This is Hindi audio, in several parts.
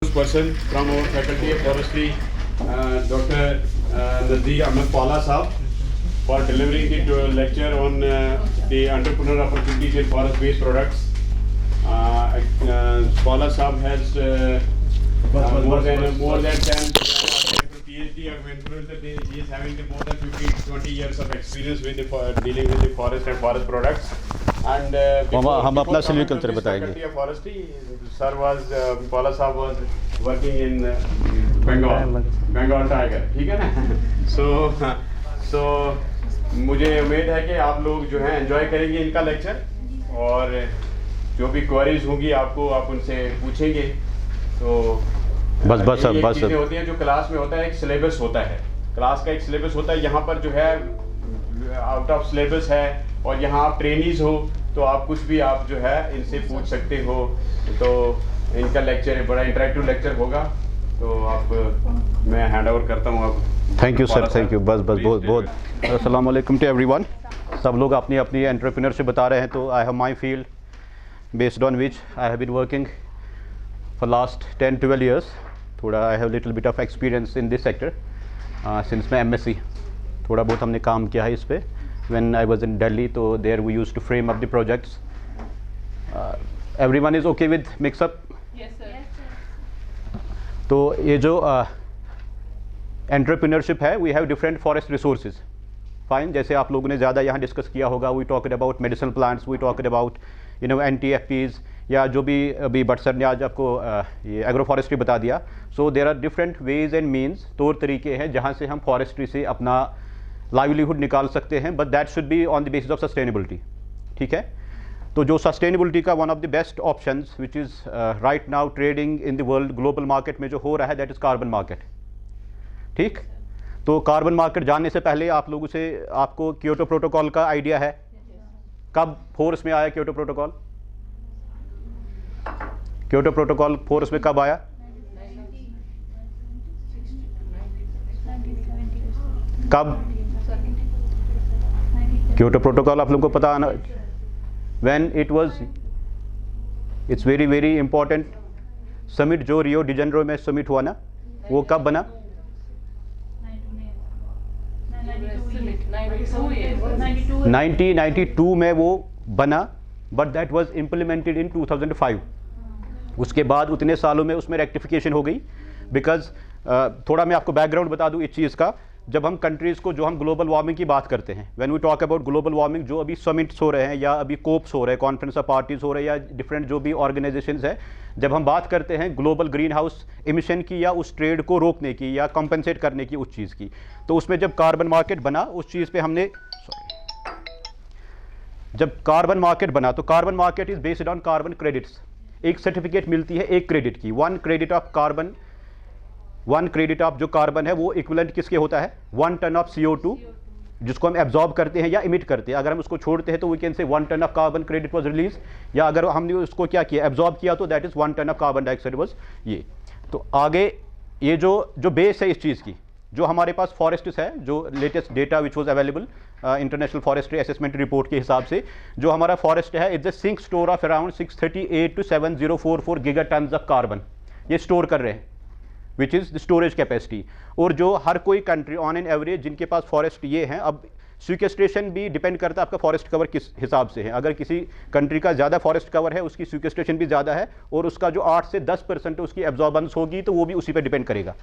spokesperson from our Faculty of Forestry, Dr. Nazeer Ahmed Paula Saab, for delivering the lecture on the entrepreneur opportunities in forest-based products. Paula Saab has more than 10 PhD of influencer. He is having more than 20 years of experience with dealing with the forest and forest products. And हम अपना सिल्वीकल्चर बताएंगे. Faculty of Forestry, sir was Paula Saab was working in Bengal Tiger. ठीक है ना? So मुझे उम्मीद है कि आप लोग जो है एंजॉय करेंगे इनका लेक्चर, और जो भी क्वेरीज होंगी आपको आप उनसे पूछेंगे. तो बस चीज़ें होती हैं जो क्लास में होता है. एक सिलेबस होता है, क्लास का एक सिलेबस होता है. यहाँ पर जो है आउट ऑफ सिलेबस है, और यहाँ आप ट्रेनीज हो तो आप कुछ भी आप जो है इनसे पूछ सकते हो. तो इनका लेक्चर बड़ा इंटरेक्टिव लेक्चर होगा. तो आप मैं हैंड ओवर करता हूँ अब. Thank you sir, thank you. बस बहुत अस्सलाम वालेकुम टू एवरीवन. सब लोग अपनी अपनी एंटरप्रेन्योरशिप बता रहे हैं. तो I have my field based on which I have been working for last 10-12 years. थोड़ा I have little bit of experience in this sector since मैं MSc. थोड़ा बहुत हमने काम किया है इस पर. When I was in Delhi, तो there we used to frame up the projects. Everyone is okay with mix-up? Yes, sir. तो ये जो entrepreneurship है, we have different forest resources. Fine. जैसे आप लोगों ने ज़्यादा यहाँ डिस्कस किया होगा, we talked about medicinal plants, we talked about NTFPs, या जो भी अभी भट्ट सर ने आज आपको ये एग्रो फॉरेस्ट्री बता दिया. So there are different ways and means, तौर तरीके हैं जहाँ से हम फॉरेस्ट्री से अपना लाइवलीहुड निकाल सकते हैं. But that should be on the basis of sustainability. ठीक है. तो जो सस्टेनेबिलिटी का one of the best options which is right now trading in the world global market में जो हो रहा है, दैट इज़ कार्बन मार्केट. ठीक. तो कार्बन मार्केट जानने से पहले आप लोगों से आपको क्योटो प्रोटोकॉल का आइडिया है. कब फोर्स में आया Kyoto protocol? Kyoto protocol force में कब आया? कब? क्योटो प्रोटोकॉल आप लोगों को पता आना. When it was, it's very very important summit जो रियो डी जेनेरो में समिट हुआ ना, वो कब बना? 1992 में वो बना. But that was implemented in 2005. उसके बाद उतने सालों में उसमें रेक्टिफिकेशन हो गई. बिकॉज थोड़ा मैं आपको बैकग्राउंड बता दूं इस चीज़ का. जब हम कंट्रीज़ को, जो हम ग्लोबल वार्मिंग की बात करते हैं, when we talk about global warming, जो अभी समिट्स हो रहे हैं या अभी कोप्स हो रहे हैं, कॉन्फ्रेंस ऑफ पार्टीज हो रहे हैं, या डिफरेंट जो भी ऑर्गेनाइजेशंस है, जब हम बात करते हैं ग्लोबल ग्रीन हाउस इमिशन की या उस ट्रेड को रोकने की या कंपनसेट करने की उस चीज़ की, तो उसमें जब कार्बन मार्केट बना उस चीज़ पर हमने जब कार्बन मार्केट बना, तो carbon market is based on carbon credits. एक सर्टिफिकेट मिलती है एक क्रेडिट की. वन क्रेडिट ऑफ जो कार्बन है वो इक्विवेलेंट किसके होता है? 1 ton ऑफ CO2 जिसको हम एब्जॉर्ब करते हैं या इमिट करते हैं. अगर हम उसको छोड़ते हैं तो we can say 1 ton of carbon credit was release, या अगर हमने उसको क्या किया, एब्जॉर्ब किया, तो that is 1 ton of carbon dioxide was ये. तो आगे ये जो बेस है इस चीज़ की, जो हमारे पास फॉरेस्ट्स है, जो latest data which was available international forestry assessment report के हिसाब से, जो हमारा फॉरेस्ट है, it's a sink store of around 638 to 7044 giga tons of carbon ये स्टोर कर रहे हैं, which is the storage capacity. और जो हर कोई कंट्री ऑन एन एवरेज जिनके पास फॉरेस्ट ये हैं, अब सिक्वेस्ट्रेशन भी डिपेंड करता है आपका फॉरेस्ट कवर किस हिसाब से है. अगर किसी कंट्री का ज़्यादा फॉरेस्ट कवर है, उसकी सिक्वेस्ट्रेशन भी ज़्यादा है, और उसका जो 8 से 10% उसकी एब्जॉर्बेंस होगी, तो वो भी उसी पर डिपेंड करेगा.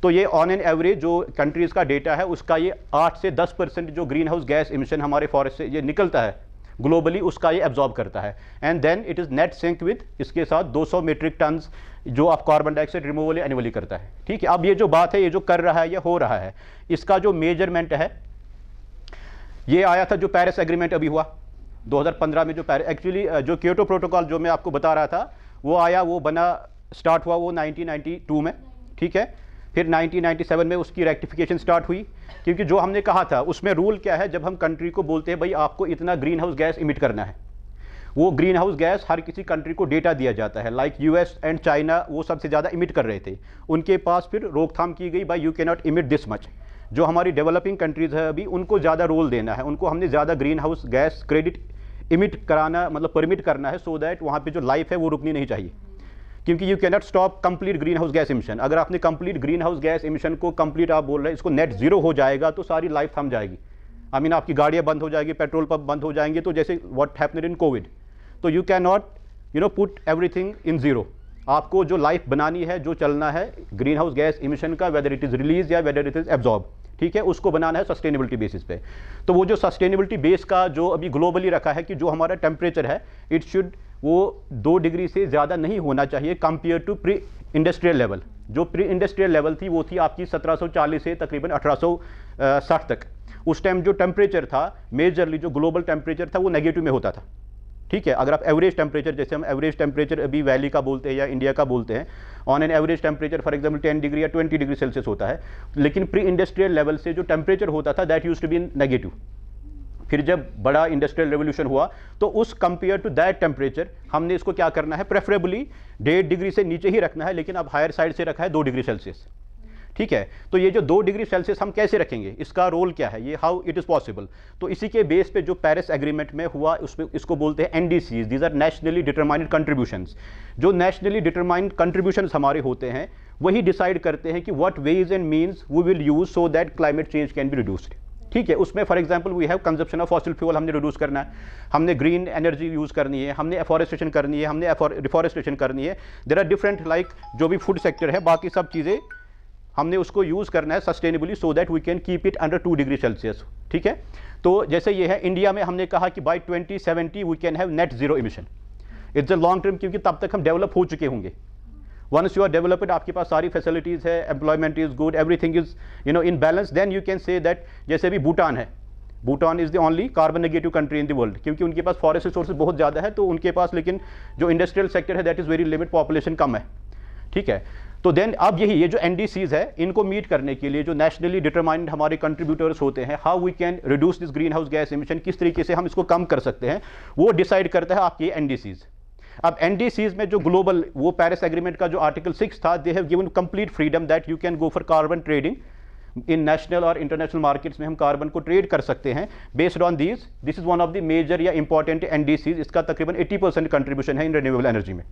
तो ये ऑन एन एवरेज जो कंट्रीज़ का डेटा है, उसका ये 8 से 10% जो ग्रीन हाउस गैस इमिशन हमारे फॉरेस्ट से ये निकलता है ग्लोबली, उसका ये एब्जॉर्ब करता है. And then it is net sink with इसके साथ 200 मीट्रिक टन्स जो आप कार्बन डाइऑक्साइड रिमूवल एनुअली करता है. ठीक है. अब ये जो बात है, ये जो कर रहा है, ये हो रहा है, इसका जो मेजरमेंट है, ये आया था जो पेरिस एग्रीमेंट अभी हुआ 2015 में. जो एक्चुअली जो क्योटो प्रोटोकॉल जो मैं आपको बता रहा था, वो आया, वो बना, स्टार्ट हुआ वो 1992 में. ठीक है. फिर 1997 में उसकी रेक्टिफिकेशन स्टार्ट हुई, क्योंकि जो हमने कहा था उसमें रूल क्या है, जब हम कंट्री को बोलते हैं भाई आपको इतना ग्रीन हाउस गैस इमिट करना है, वो ग्रीन हाउस गैस हर किसी कंट्री को डेटा दिया जाता है. लाइक US एंड चाइना वो सबसे ज़्यादा इमिट कर रहे थे, उनके पास फिर रोकथाम की गई, भाई you can not emit this much. जो हमारी डेवलपिंग कंट्रीज़ है अभी, उनको ज़्यादा रोल देना है, उनको हमने ज़्यादा green house gas credit emit कराना, मतलब परमिट करना है, सो दैट वहाँ पे जो लाइफ है वो रुकनी नहीं चाहिए. क्योंकि you can not stop complete green house gas emission. अगर आपने complete green house gas emission को कंप्लीट आप बोल रहे हैं इसको नेट जीरो हो जाएगा तो सारी लाइफ थम जाएगी। आई मीन आपकी गाड़ियाँ बंद हो जाएगी, पेट्रोल पंप बंद हो जाएंगे, तो जैसे व्हाट हैपेंड इन कोविड। तो you can not put everything in zero. आपको जो लाइफ बनानी है, जो चलना है ग्रीन हाउस गैस इमिशन का, वेदर इट इज़ रिलीज या वेदर इट इज़ एब्जॉर्ब, ठीक है, उसको बनाना है सस्टेनेबिलिटी बेसिस पे। तो वो जो सस्टेनेबिलिटी बेस का जो अभी ग्लोबली रखा है कि जो हमारा टेम्परेचर है इट शुड वो 2 डिग्री से ज़्यादा नहीं होना चाहिए compare to pre industrial level. जो प्री इंडस्ट्रियल लेवल थी वो थी आपकी 1740 से तकरीबन 1860 तक। उस टाइम जो टेम्परेचर था मेजरली जो ग्लोबल टेम्परेचर था वो नेगेटिव में होता था, ठीक है। अगर आप एवरेज टेम्परेचर, जैसे हम एवरेज टेम्परेचर अभी वैली का बोलते हैं या इंडिया का बोलते हैं, on an average temperature for example 10 degree या 20 डिग्री सेल्सियस होता है, लेकिन प्री इंडस्ट्रियल लेवल से जो टेम्परेचर होता था that used to be negative. फिर जब बड़ा इंडस्ट्रियल रेवोल्यूशन हुआ तो उस कंपेयर टू दैट टेम्परेचर हमने इसको क्या करना है, प्रेफरेबली 1.5 डिग्री से नीचे ही रखना है, लेकिन अब हायर साइड से रखा है 2 डिग्री सेल्सियस, ठीक है। तो ये जो 2 डिग्री सेल्सियस हम कैसे रखेंगे, इसका रोल क्या है, ये हाउ इट इज़ पॉसिबल। तो इसी के बेस पे जो पेरिस एग्रीमेंट में हुआ उसमें इसको बोलते हैं NDCs, these are nationally determined contributions. जो नेशनली डिटरमाइंड कंट्रीब्यूशंस हमारे होते हैं वही डिसाइड करते हैं कि what ways and means we will use so that climate change can be reduced, ठीक है। उसमें for example we have consumption of fossil fuel हमने रिड्यूस करना है, हमने ग्रीन एनर्जी यूज़ करनी है, हमने एफॉरेस्टेशन करनी है, हमने रिफॉरेस्टेशन करनी है। देयर आर डिफरेंट लाइक जो भी फूड सेक्टर है, बाकी सब चीज़ें हमने उसको यूज़ करना है sustainably so that we can keep it under 2 degree Celsius, ठीक है। तो जैसे ये है इंडिया में हमने कहा कि by 2070 we can have net zero emission. It's a long term, क्योंकि तब तक हम डेवलप हो चुके होंगे। वंस यू आर डेवलप्ड, आपके पास सारी फैसिलिटीज़ है, employment is good, everything is in balance, then you can say that जैसे भी भूटान है, Bhutan is the only carbon negative country in the world, क्योंकि उनके पास फॉरेस्ट रिसोर्सेज बहुत ज़्यादा है, तो उनके पास लेकिन जो इंडस्ट्रियल सेक्टर है that is very limit, population कम है, ठीक है। तो देन अब यही ये जो एनडीसीज है इनको मीट करने के लिए जो नेशनली डिटरमाइंड हमारे कंट्रीब्यूटर्स होते हैं, how we can reduce this green house gas emission, किस तरीके से हम इसको कम कर सकते हैं, वो डिसाइड करता है आपकी एनडीसीज। अब एनडीसीज में जो ग्लोबल वो पेरिस एग्रीमेंट का जो आर्टिकल 6 था, they have given complete freedom that you can go for carbon trading in national और इंटरनेशनल मार्केट्स में हम कार्बन को ट्रेड कर सकते हैं based on this is one of the major या इंपॉर्टेंट एनडीसीज। इसका तकरीबन 80% कंट्रीब्यूशन है इन रिन्यूएबल एनर्जी में।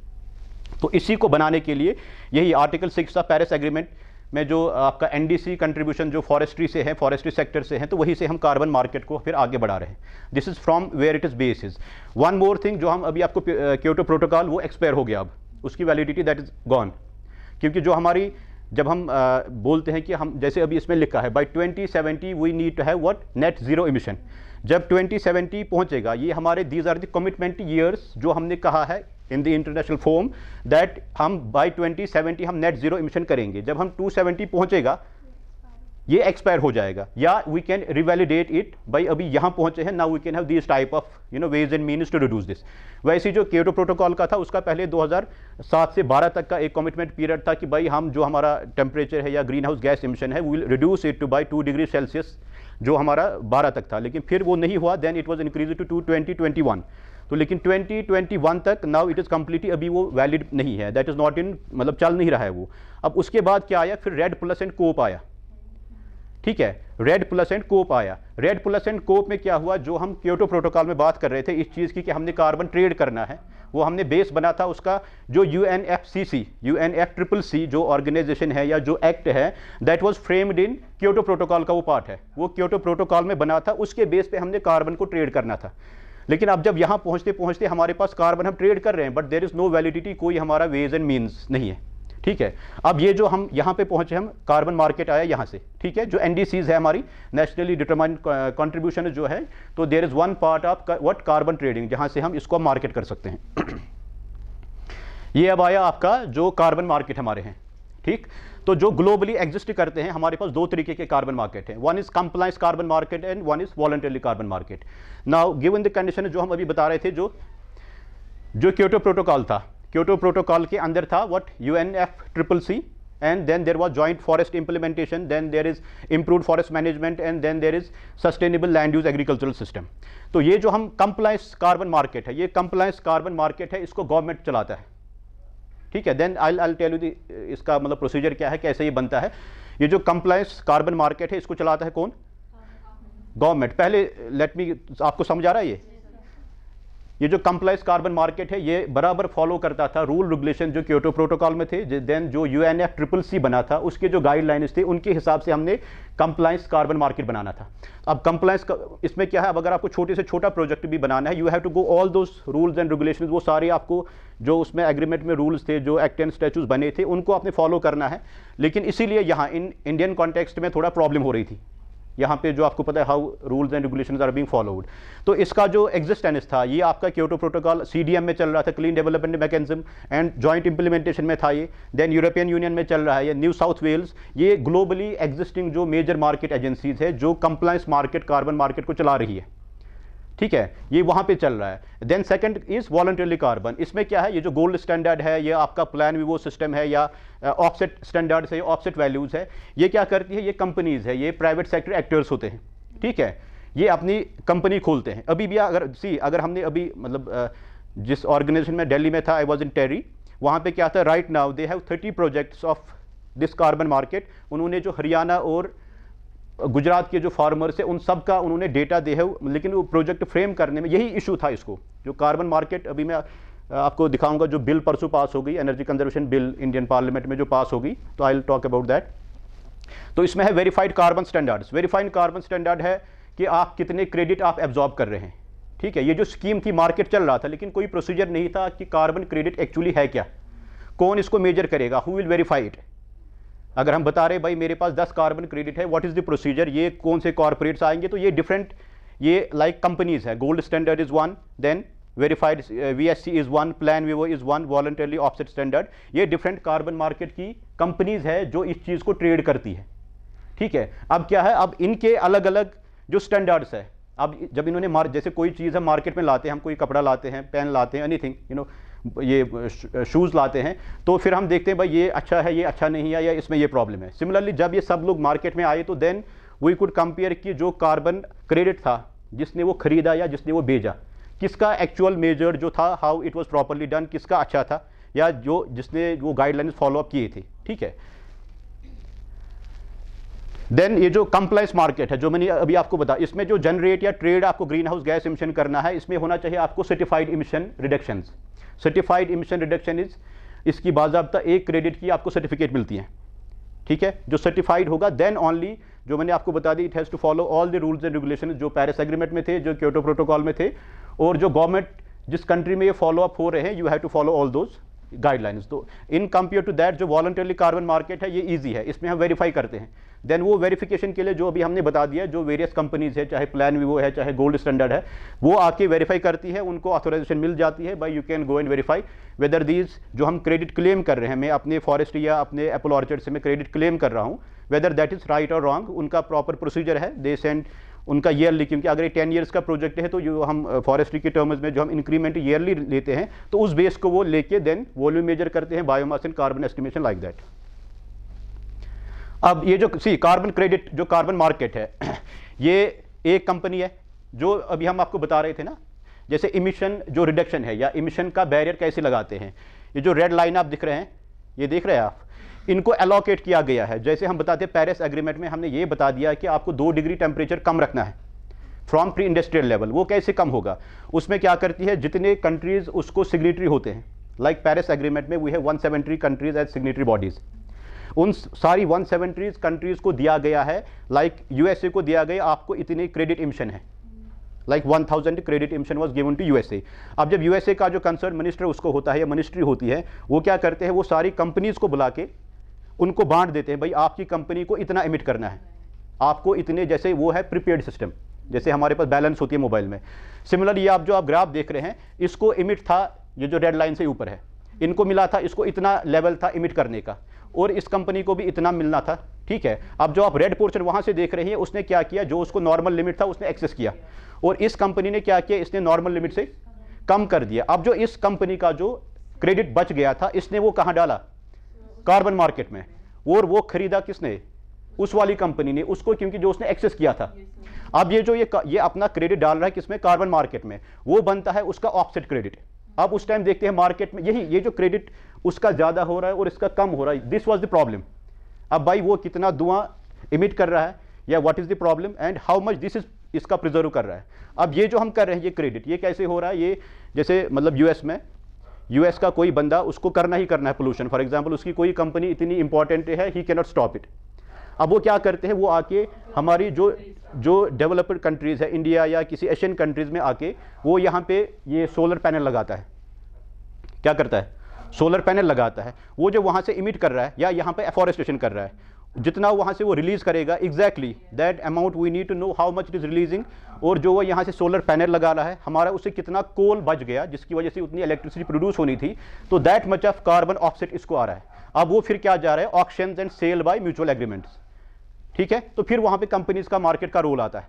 तो इसी को बनाने के लिए यही आर्टिकल 6 था पेरिस एग्रीमेंट में, जो आपका एनडीसी कंट्रीब्यूशन जो फॉरेस्ट्री से है, फॉरेस्ट्री सेक्टर से है, तो वहीं से हम कार्बन मार्केट को फिर आगे बढ़ा रहे हैं। This is from where it is basis. One more thing, जो हम अभी आपको क्योटो प्रोटोकॉल वो एक्सपायर हो गया, अब उसकी वैलिडिटी दैट इज गॉन, क्योंकि जो हमारी जब हम बोलते हैं कि हम जैसे अभी इसमें लिखा है by 2070 we need to have what net zero emission. जब 2070 पहुंचेगा, ये हमारे these are the commitment years जो हमने कहा है in the international form that हम बाय 2070 हम नेट जीरो इमिशन करेंगे। जब हम 270 पहुंचेगा ये एक्सपायर हो जाएगा, या we can revalidate it by अभी यहाँ पहुंचे हैं, now we can have this type of ways and means to reduce this. वैसे जो क्योटो प्रोटोकॉल का था उसका पहले 2007 से 12 तक का एक कमिटमेंट पीरियड था कि भाई हम जो हमारा टेम्परेचर है या ग्रीन हाउस गैस इमिशन है we will reduce it to by 2 degree Celsius, जो हमारा 12 तक था, लेकिन फिर वो नहीं हुआ, then it was increase to 2021। तो लेकिन 2021 तक नाउ इट इज़ कम्प्लीटली अभी वो वैलिड नहीं है, दैट इज़ नॉट इन, मतलब चल नहीं रहा है वो। अब उसके बाद क्या आया, फिर रेड प्लस एंड कोप आया, ठीक है, रेड प्लस एंड कोप आया। रेड प्लस एंड कोप में क्या हुआ, जो हम क्योटो प्रोटोकॉल में बात कर रहे थे इस चीज़ की कि हमने कार्बन ट्रेड करना है, वो हमने बेस बना था उसका जो UNFCCC जो ऑर्गेनाइजेशन है या जो एक्ट है that was framed in Kyoto protocol का वो पार्ट है, वो क्योटो प्रोटोकॉल में बना था, उसके बेस पे हमने कार्बन को ट्रेड करना था। लेकिन अब जब यहाँ पहुँचते पहुँचते हमारे पास कार्बन हम ट्रेड कर रहे हैं but there is no validity, कोई हमारा वेज एंड मीन्स नहीं है, ठीक है। अब ये जो हम यहाँ पे पहुँचे, हम कार्बन मार्केट आया यहाँ से, ठीक है, जो एनडीसीज है हमारी नेशनली डिटरमाइंड कंट्रीब्यूशन जो है, तो there is one part of what carbon trading, जहाँ से हम इसको मार्केट कर सकते हैं। ये अब आया आपका जो कार्बन मार्केट हमारे हैं, ठीक। तो जो ग्लोबली एग्जिस्ट करते हैं हमारे पास 2 तरीके के कार्बन मार्केट हैं, one is compliance carbon market and one is voluntary carbon market. Now given the condition जो हम अभी बता रहे थे, जो क्योटो प्रोटोकॉल था, क्योटो प्रोटोकॉल के अंदर था what UNFCCC, and then there was joint forest implementation, then there is improved forest management, and then there is sustainable land use agricultural system। तो ये जो हम कंप्लायंस कार्बन मार्केट है, ये कंप्लायंस कार्बन मार्केट है, इसको गवर्नमेंट चलाता है, ठीक है। देन आई टेल यू इसका मतलब प्रोसीजर क्या है, कैसे ये बनता है। ये जो कंप्लायंस कार्बन मार्केट है इसको चलाता है कौन, गवर्नमेंट। पहले लेट मी, आपको समझ आ रहा है ये, ये जो कंप्लाइंस कार्बन मार्केट है ये बराबर फॉलो करता था रूल रेगुलेशन जो क्योटो प्रोटोकॉल में थे, देन जो UNFCCC बना था उसके जो गाइडलाइंस थे उनके हिसाब से हमने कंप्लाइंस कार्बन मार्केट बनाना था। अब कंप्लाइंस इसमें क्या है, अब अगर आपको छोटे से छोटा प्रोजेक्ट भी बनाना है, you have to go all those rules and regulations, वो सारे आपको जो उसमें एग्रीमेंट में रूल्स थे, जो एक्ट एंड स्टैट्यूट्स बने थे, उनको आपने फॉलो करना है। लेकिन इसीलिए यहाँ इंडियन कॉन्टेक्स्ट में थोड़ा प्रॉब्लम हो रही थी, यहाँ पे जो आपको पता है how rules and regulations are being followed. तो इसका जो एग्जिस्टेंस था ये आपका क्योटो प्रोटोकॉल CDM में चल रहा था, clean development mechanism and joint implementation में था ये, देन यूरोपियन यूनियन में चल रहा है ये, न्यू साउथ वेल्स, ये ग्लोबली एग्जिस्टिंग जो मेजर मार्केट एजेंसीज है जो कंप्लायंस मार्केट कार्बन मार्केट को चला रही है, ठीक है, ये वहाँ पे चल रहा है। Then second is voluntarily carbon, इसमें क्या है, ये जो गोल्ड स्टैंडर्ड है, ये आपका प्लान विवो सिस्टम है या ऑफसेट स्टैंडर्ड्स है, ऑफसेट वैल्यूज है, ये क्या करती है, ये कंपनीज है, ये प्राइवेट सेक्टर एक्टर्स होते हैं, ठीक है, ये अपनी कंपनी खोलते हैं। अभी भी अगर हमने अभी मतलब जिस ऑर्गेनाइजेशन में दिल्ली में था, आई वॉज इन टेरी, वहाँ पे क्या था, right now they have 30 projects of this carbon market. उन्होंने जो हरियाणा और गुजरात के जो फार्मर्स है उन सब का उन्होंने डेटा दे है, लेकिन वो प्रोजेक्ट फ्रेम करने में यही इशू था इसको, जो कार्बन मार्केट, अभी मैं आपको दिखाऊंगा जो बिल परसों पास हो गई, energy conservation bill Indian parliament में जो पास होगी, तो I will talk about that. तो इसमें है verified carbon standards. Verified carbon standard है कि आप कितने क्रेडिट आप एब्जॉर्ब कर रहे हैं, ठीक है। ये जो स्कीम थी, मार्केट चल रहा था लेकिन कोई प्रोसीजर नहीं था कि कार्बन क्रेडिट एक्चुअली है क्या, कौन इसको मेजर करेगा, हु विल वेरीफाई इट। अगर हम बता रहे भाई मेरे पास 10 कार्बन क्रेडिट है, व्हाट इज द प्रोसीजर, ये कौन से कॉर्पोरेट्स आएंगे, तो ये डिफरेंट, ये लाइक कंपनीज है, gold standard is one, then verified VSC is one, Plan Vivo is one, voluntarily offset standard, ये डिफरेंट कार्बन मार्केट की कंपनीज है जो इस चीज को ट्रेड करती है, ठीक है। अब क्या है, अब इनके अलग अलग जो स्टैंडर्ड्स है, अब जब इन्होंने जैसे कोई चीज़ हम मार्केट में लाते हैं, हम कोई कपड़ा लाते हैं, पेन लाते हैं, एनीथिंग ये शूज़ लाते हैं, तो फिर हम देखते हैं भाई ये अच्छा है, ये अच्छा नहीं है, या इसमें ये प्रॉब्लम है। सिमिलरली जब ये सब लोग मार्केट में आए तो देन वी कुड कंपेयर कि जो कार्बन क्रेडिट था जिसने वो खरीदा या जिसने वो भेजा, किसका एक्चुअल मेजर जो था, how it was properly done, किसका अच्छा था, या जो जिसने वो गाइडलाइंस फॉलो अप किए थे, ठीक है। देन ये जो कंप्लायंस मार्केट है जो मैंने अभी आपको बताया, इसमें जो जनरेट या ट्रेड आपको ग्रीन हाउस गैस इमिशन करना है, इसमें होना चाहिए आपको certified emission reductions. Certified emission reduction is, इसकी बाज़ाब्ता एक क्रेडिट की आपको सर्टिफिकेट मिलती है, ठीक है, जो सर्टिफाइड होगा, देन ओनली, जो मैंने आपको बता दी, it has to follow all the rules and regulation जो पेरिस एग्रीमेंट में थे, जो क्योटो प्रोटोकॉल में थे, और जो गवर्नमेंट जिस कंट्री में ये फॉलो अप हो रहे हैं, you have to follow all those guidelines. तो इन कंपेयर टू दैट जो वॉलंटरली कार्बन मार्केट है ये ईजी है, इसमें हम वेरीफाई करते हैं। देन वो वेरिफिकेशन के लिए जो अभी हमने बता दिया, जो वेरियस कंपनीज है, चाहे प्लान विवो है, चाहे गोल्ड स्टैंडर्ड है, वो आके वेरीफाई करती है, उनको ऑथोराइजेशन मिल जाती है, by you can go and verify whether these जो हम क्रेडिट क्लेम कर रहे हैं, मैं अपने फॉरेस्ट या अपने एप्पल ऑर्चर्ड से मैं क्रेडिट क्लेम कर रहा हूँ, वेदर दैट इज राइट और रॉन्ग, उनका प्रॉपर प्रोसीजर है, दे सेंड उनका ईयरली, क्योंकि अगर ये 10 ईयर्स का प्रोजेक्ट है तो जो हम फॉरेस्ट्री के टर्म्स में जो हम इंक्रीमेंट ईयरली लेते हैं, तो उस बेस को वो लेके देन वॉल्यूम मेजर करते हैं, biomass and carbon estimation like that. अब ये जो कार्बन क्रेडिट जो कार्बन मार्केट है, ये एक कंपनी है जो अभी हम आपको बता रहे थे ना, जैसे इमिशन जो रिडक्शन है या इमिशन का बैरियर कैसे लगाते हैं, ये जो रेड लाइन आप दिख रहे हैं, ये देख रहे हैं आप, इनको एलोकेट किया गया है। जैसे हम बताते हैं पेरिस एग्रीमेंट में हमने ये बता दिया कि आपको 2 डिग्री टेम्परेचर कम रखना है फ्रॉम प्री इंडस्ट्रियल लेवल। वो कैसे कम होगा, उसमें क्या करती है, जितने कंट्रीज उसको सिग्नेटरी होते हैं, लाइक पेरिस एग्रीमेंट में we have 170 countries as signatory bodies, उन सारी 170 कंट्रीज को दिया गया है, लाइक USA को दिया गया आपको इतने क्रेडिट इमिशन है, like 1000 credit emission was given to USA। अब जब USA का जो कंसर्न मिनिस्टर उसको होता है या मिनिस्ट्री होती है, वो क्या करते हैं, वो सारी कंपनीज को बुला के उनको बांट देते हैं, भाई आपकी कंपनी को इतना इमिट करना है, आपको इतने, जैसे वो है प्रीपेड सिस्टम, जैसे हमारे पास बैलेंस होती है मोबाइल में। सिमिलर ये आप जो आप ग्राफ देख रहे हैं, इसको इमिट था, ये जो रेड लाइन से ऊपर है, इनको मिला था, इसको इतना लेवल था इमिट करने का, और इस कंपनी को भी इतना मिलना था, ठीक है। अब जो आप रेड पोर्शन वहां से देख रहे हैं, उसने क्या किया, जो उसको नॉर्मल लिमिट था उसने एक्सेस किया, और इस कंपनी ने क्या किया, इसने नॉर्मल लिमिट से कम कर दिया। अब जो इस कंपनी का जो क्रेडिट बच गया था, इसने वो कहां डाला, कार्बन मार्केट में, और वो खरीदा किसने, उस वाली कंपनी ने उसको, क्योंकि जो उसने एक्सेस किया था। अब ये जो ये अपना क्रेडिट डाल रहा है किसमें, कार्बन मार्केट में, वो बनता है उसका ऑफसेट क्रेडिट। अब उस टाइम देखते हैं मार्केट में ये जो क्रेडिट उसका ज्यादा हो रहा है और इसका कम हो रहा है, दिस वाज द प्रॉब्लम। अब भाई वो कितना धुआं इमिट कर रहा है, या what is the problem and how much this is इसका प्रिजर्व कर रहा है। अब ये जो हम कर रहे हैं ये क्रेडिट, ये कैसे हो रहा है, ये जैसे मतलब यूएस का कोई बंदा, उसको करना ही करना है पोल्यूशन, फॉर एग्जांपल उसकी कोई कंपनी इतनी इंपॉर्टेंट है, he can not stop it. अब वो क्या करते हैं, वो आके हमारी जो डेवलप्ड कंट्रीज़ है, इंडिया या किसी एशियन कंट्रीज़ में आके वो यहाँ पे ये सोलर पैनल लगाता है। क्या करता है, सोलर पैनल लगाता है। वो जो वहाँ से इमिट कर रहा है या यहाँ पे एफॉरेस्टेशन कर रहा है, जितना वहाँ से वो रिलीज़ करेगा, exactly that amount we need to know how much it is releasing. और जो वो यहाँ से सोलर पैनल लगा रहा है, हमारा उससे कितना कोल बच गया जिसकी वजह से उतनी इलेक्ट्रिसिटी प्रोड्यूस होनी थी, तो that much of carbon offset इसको आ रहा है। अब वो फिर क्या जा रहा है, auctions and sale by mutual agreements. ठीक है, तो फिर वहाँ पे कंपनीज का मार्केट का रोल आता है।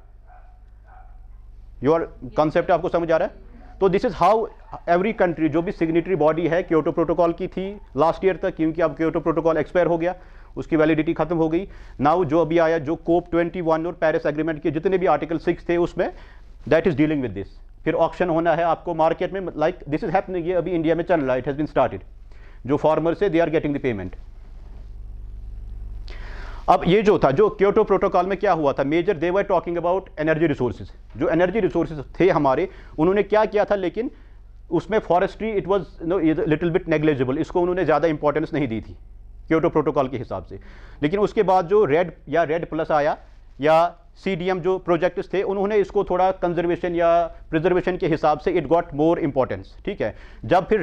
योर कॉन्सेप्ट आपको समझ आ रहा है? तो this is how every country, जो भी सिग्नेटरी बॉडी है क्योटो प्रोटोकॉल की थी लास्ट ईयर तक, क्योंकि अब क्योटो प्रोटोकॉल एक्सपायर हो गया, उसकी वैलिडिटी खत्म हो गई। नाउ जो अभी आया, जो कोप 21 और पेरिस एग्रीमेंट के जितने भी आर्टिकल 6 थे उसमें, that is dealing with this. फिर ऑक्शन होना है आपको मार्केट में, लाइक दिस इज हैपनिंग, ये अभी इंडिया में चल रहा है, इट हैज बीन स्टार्टेड। जो फार्मर्स है they are getting the payment. अब ये जो था, जो क्योटो प्रोटोकॉल में क्या हुआ था, major they were talking about energy resources. जो एनर्जी रिसोर्सेज थे हमारे, उन्होंने क्या किया था, लेकिन उसमें forestry it was little bit negligible, इसको उन्होंने ज़्यादा इंपॉर्टेंस नहीं दी थी क्योटो प्रोटोकॉल के हिसाब से। लेकिन उसके बाद जो रेड प्लस आया या CDM जो प्रोजेक्ट्स थे, उन्होंने इसको थोड़ा कंजर्वेशन या प्रिजर्वेशन के हिसाब से इट गॉट मोर इंपॉर्टेंस। ठीक है, जब फिर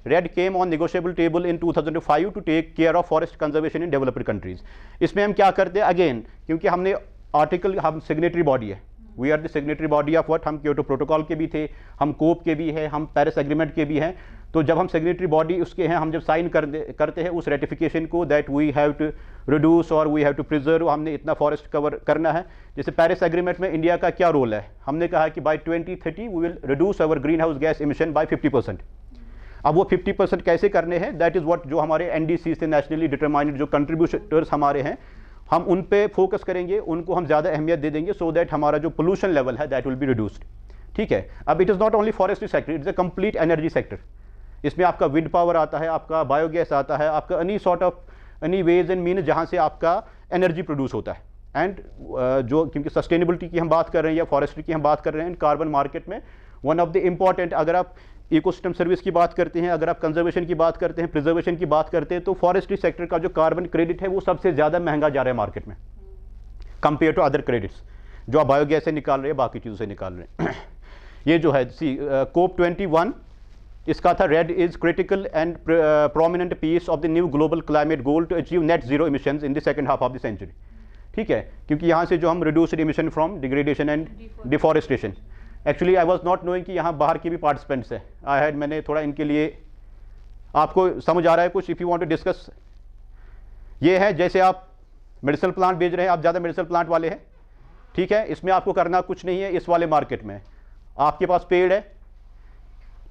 REDD came on negotiable table in 2005 to take care of forest conservation in developed countries. इसमें हम क्या करते हैं, अगेन क्योंकि हमने आर्टिकल, हम सिग्नेटरी बॉडी है, we are the signatory body of what, हम क्योटो प्रोटोकॉल के भी थे, हम कोप के भी हैं, हम पेरिस एग्रीमेंट के भी हैं। तो जब हम सिग्नेटरी बॉडी उसके हैं, हम जब साइन करते हैं उस रेटिफिकेशन को, that we have to reduce और वी हैव टू प्रिजर्व, हमने इतना फॉरेस्ट कवर करना है। जैसे पेरिस एग्रीमेंट में इंडिया का क्या रोल है, हमने कहा कि by 2030 we will reduce our green house gas emission by 50%। अब वो 50% कैसे करने हैं, दैट इज़ व्हाट, जो हमारे NDC से नेशनली डिटरमाइंड जो कंट्रीब्यूटर्स हमारे हैं, हम उन पे फोकस करेंगे, उनको हम ज़्यादा अहमियत दे देंगे, सो दैट हमारा जो पोल्यूशन लेवल है दैट विल बी रिड्यूस्ड। ठीक है, अब it is not only forestry sector, it's a complete energy sector. इसमें आपका विंड पावर आता है, आपका बायोगैस आता है, आपका एनी वेज एंड मीन जहाँ से आपका एनर्जी प्रोड्यूस होता है। एंड जो क्योंकि सस्टेनेबिलिटी की हम बात कर रहे हैं या फॉरेस्ट्री की हम बात कर रहे हैं, कार्बन मार्केट में वन ऑफ द इम्पॉर्टेंट, अगर आप इकोसिस्टम सर्विस की बात करते हैं, अगर आप कंजर्वेशन की बात करते हैं, प्रिजर्वेशन की बात करते हैं, तो फॉरेस्ट्री सेक्टर का जो कार्बन क्रेडिट है वो सबसे ज़्यादा महंगा जा रहा है मार्केट में कंपेयर टू अदर क्रेडिट्स जो आप बायोगैस से निकाल रहे हैं, बाकी चीज़ों से निकाल रहे हैं। ये जो है कोप 21, इसका था REDD is critical and prominent piece of the new global climate goal to achieve net zero emissions in the second half of the century. ठीक है, क्योंकि यहाँ से जो हम reduced emission from degradation and deforestation, actually I was not knowing कि यहाँ बाहर के भी पार्टिसिपेंट्स हैं। मैंने थोड़ा इनके लिए, आपको समझ आ रहा है कुछ, if you want to discuss. ये है जैसे आप मेडिसिनल प्लांट बेच रहे हैं, आप ज़्यादा मेडिसिनल प्लांट वाले हैं, ठीक है, इसमें आपको करना कुछ नहीं है। इस वाले मार्केट में आपके पास पेड़ है,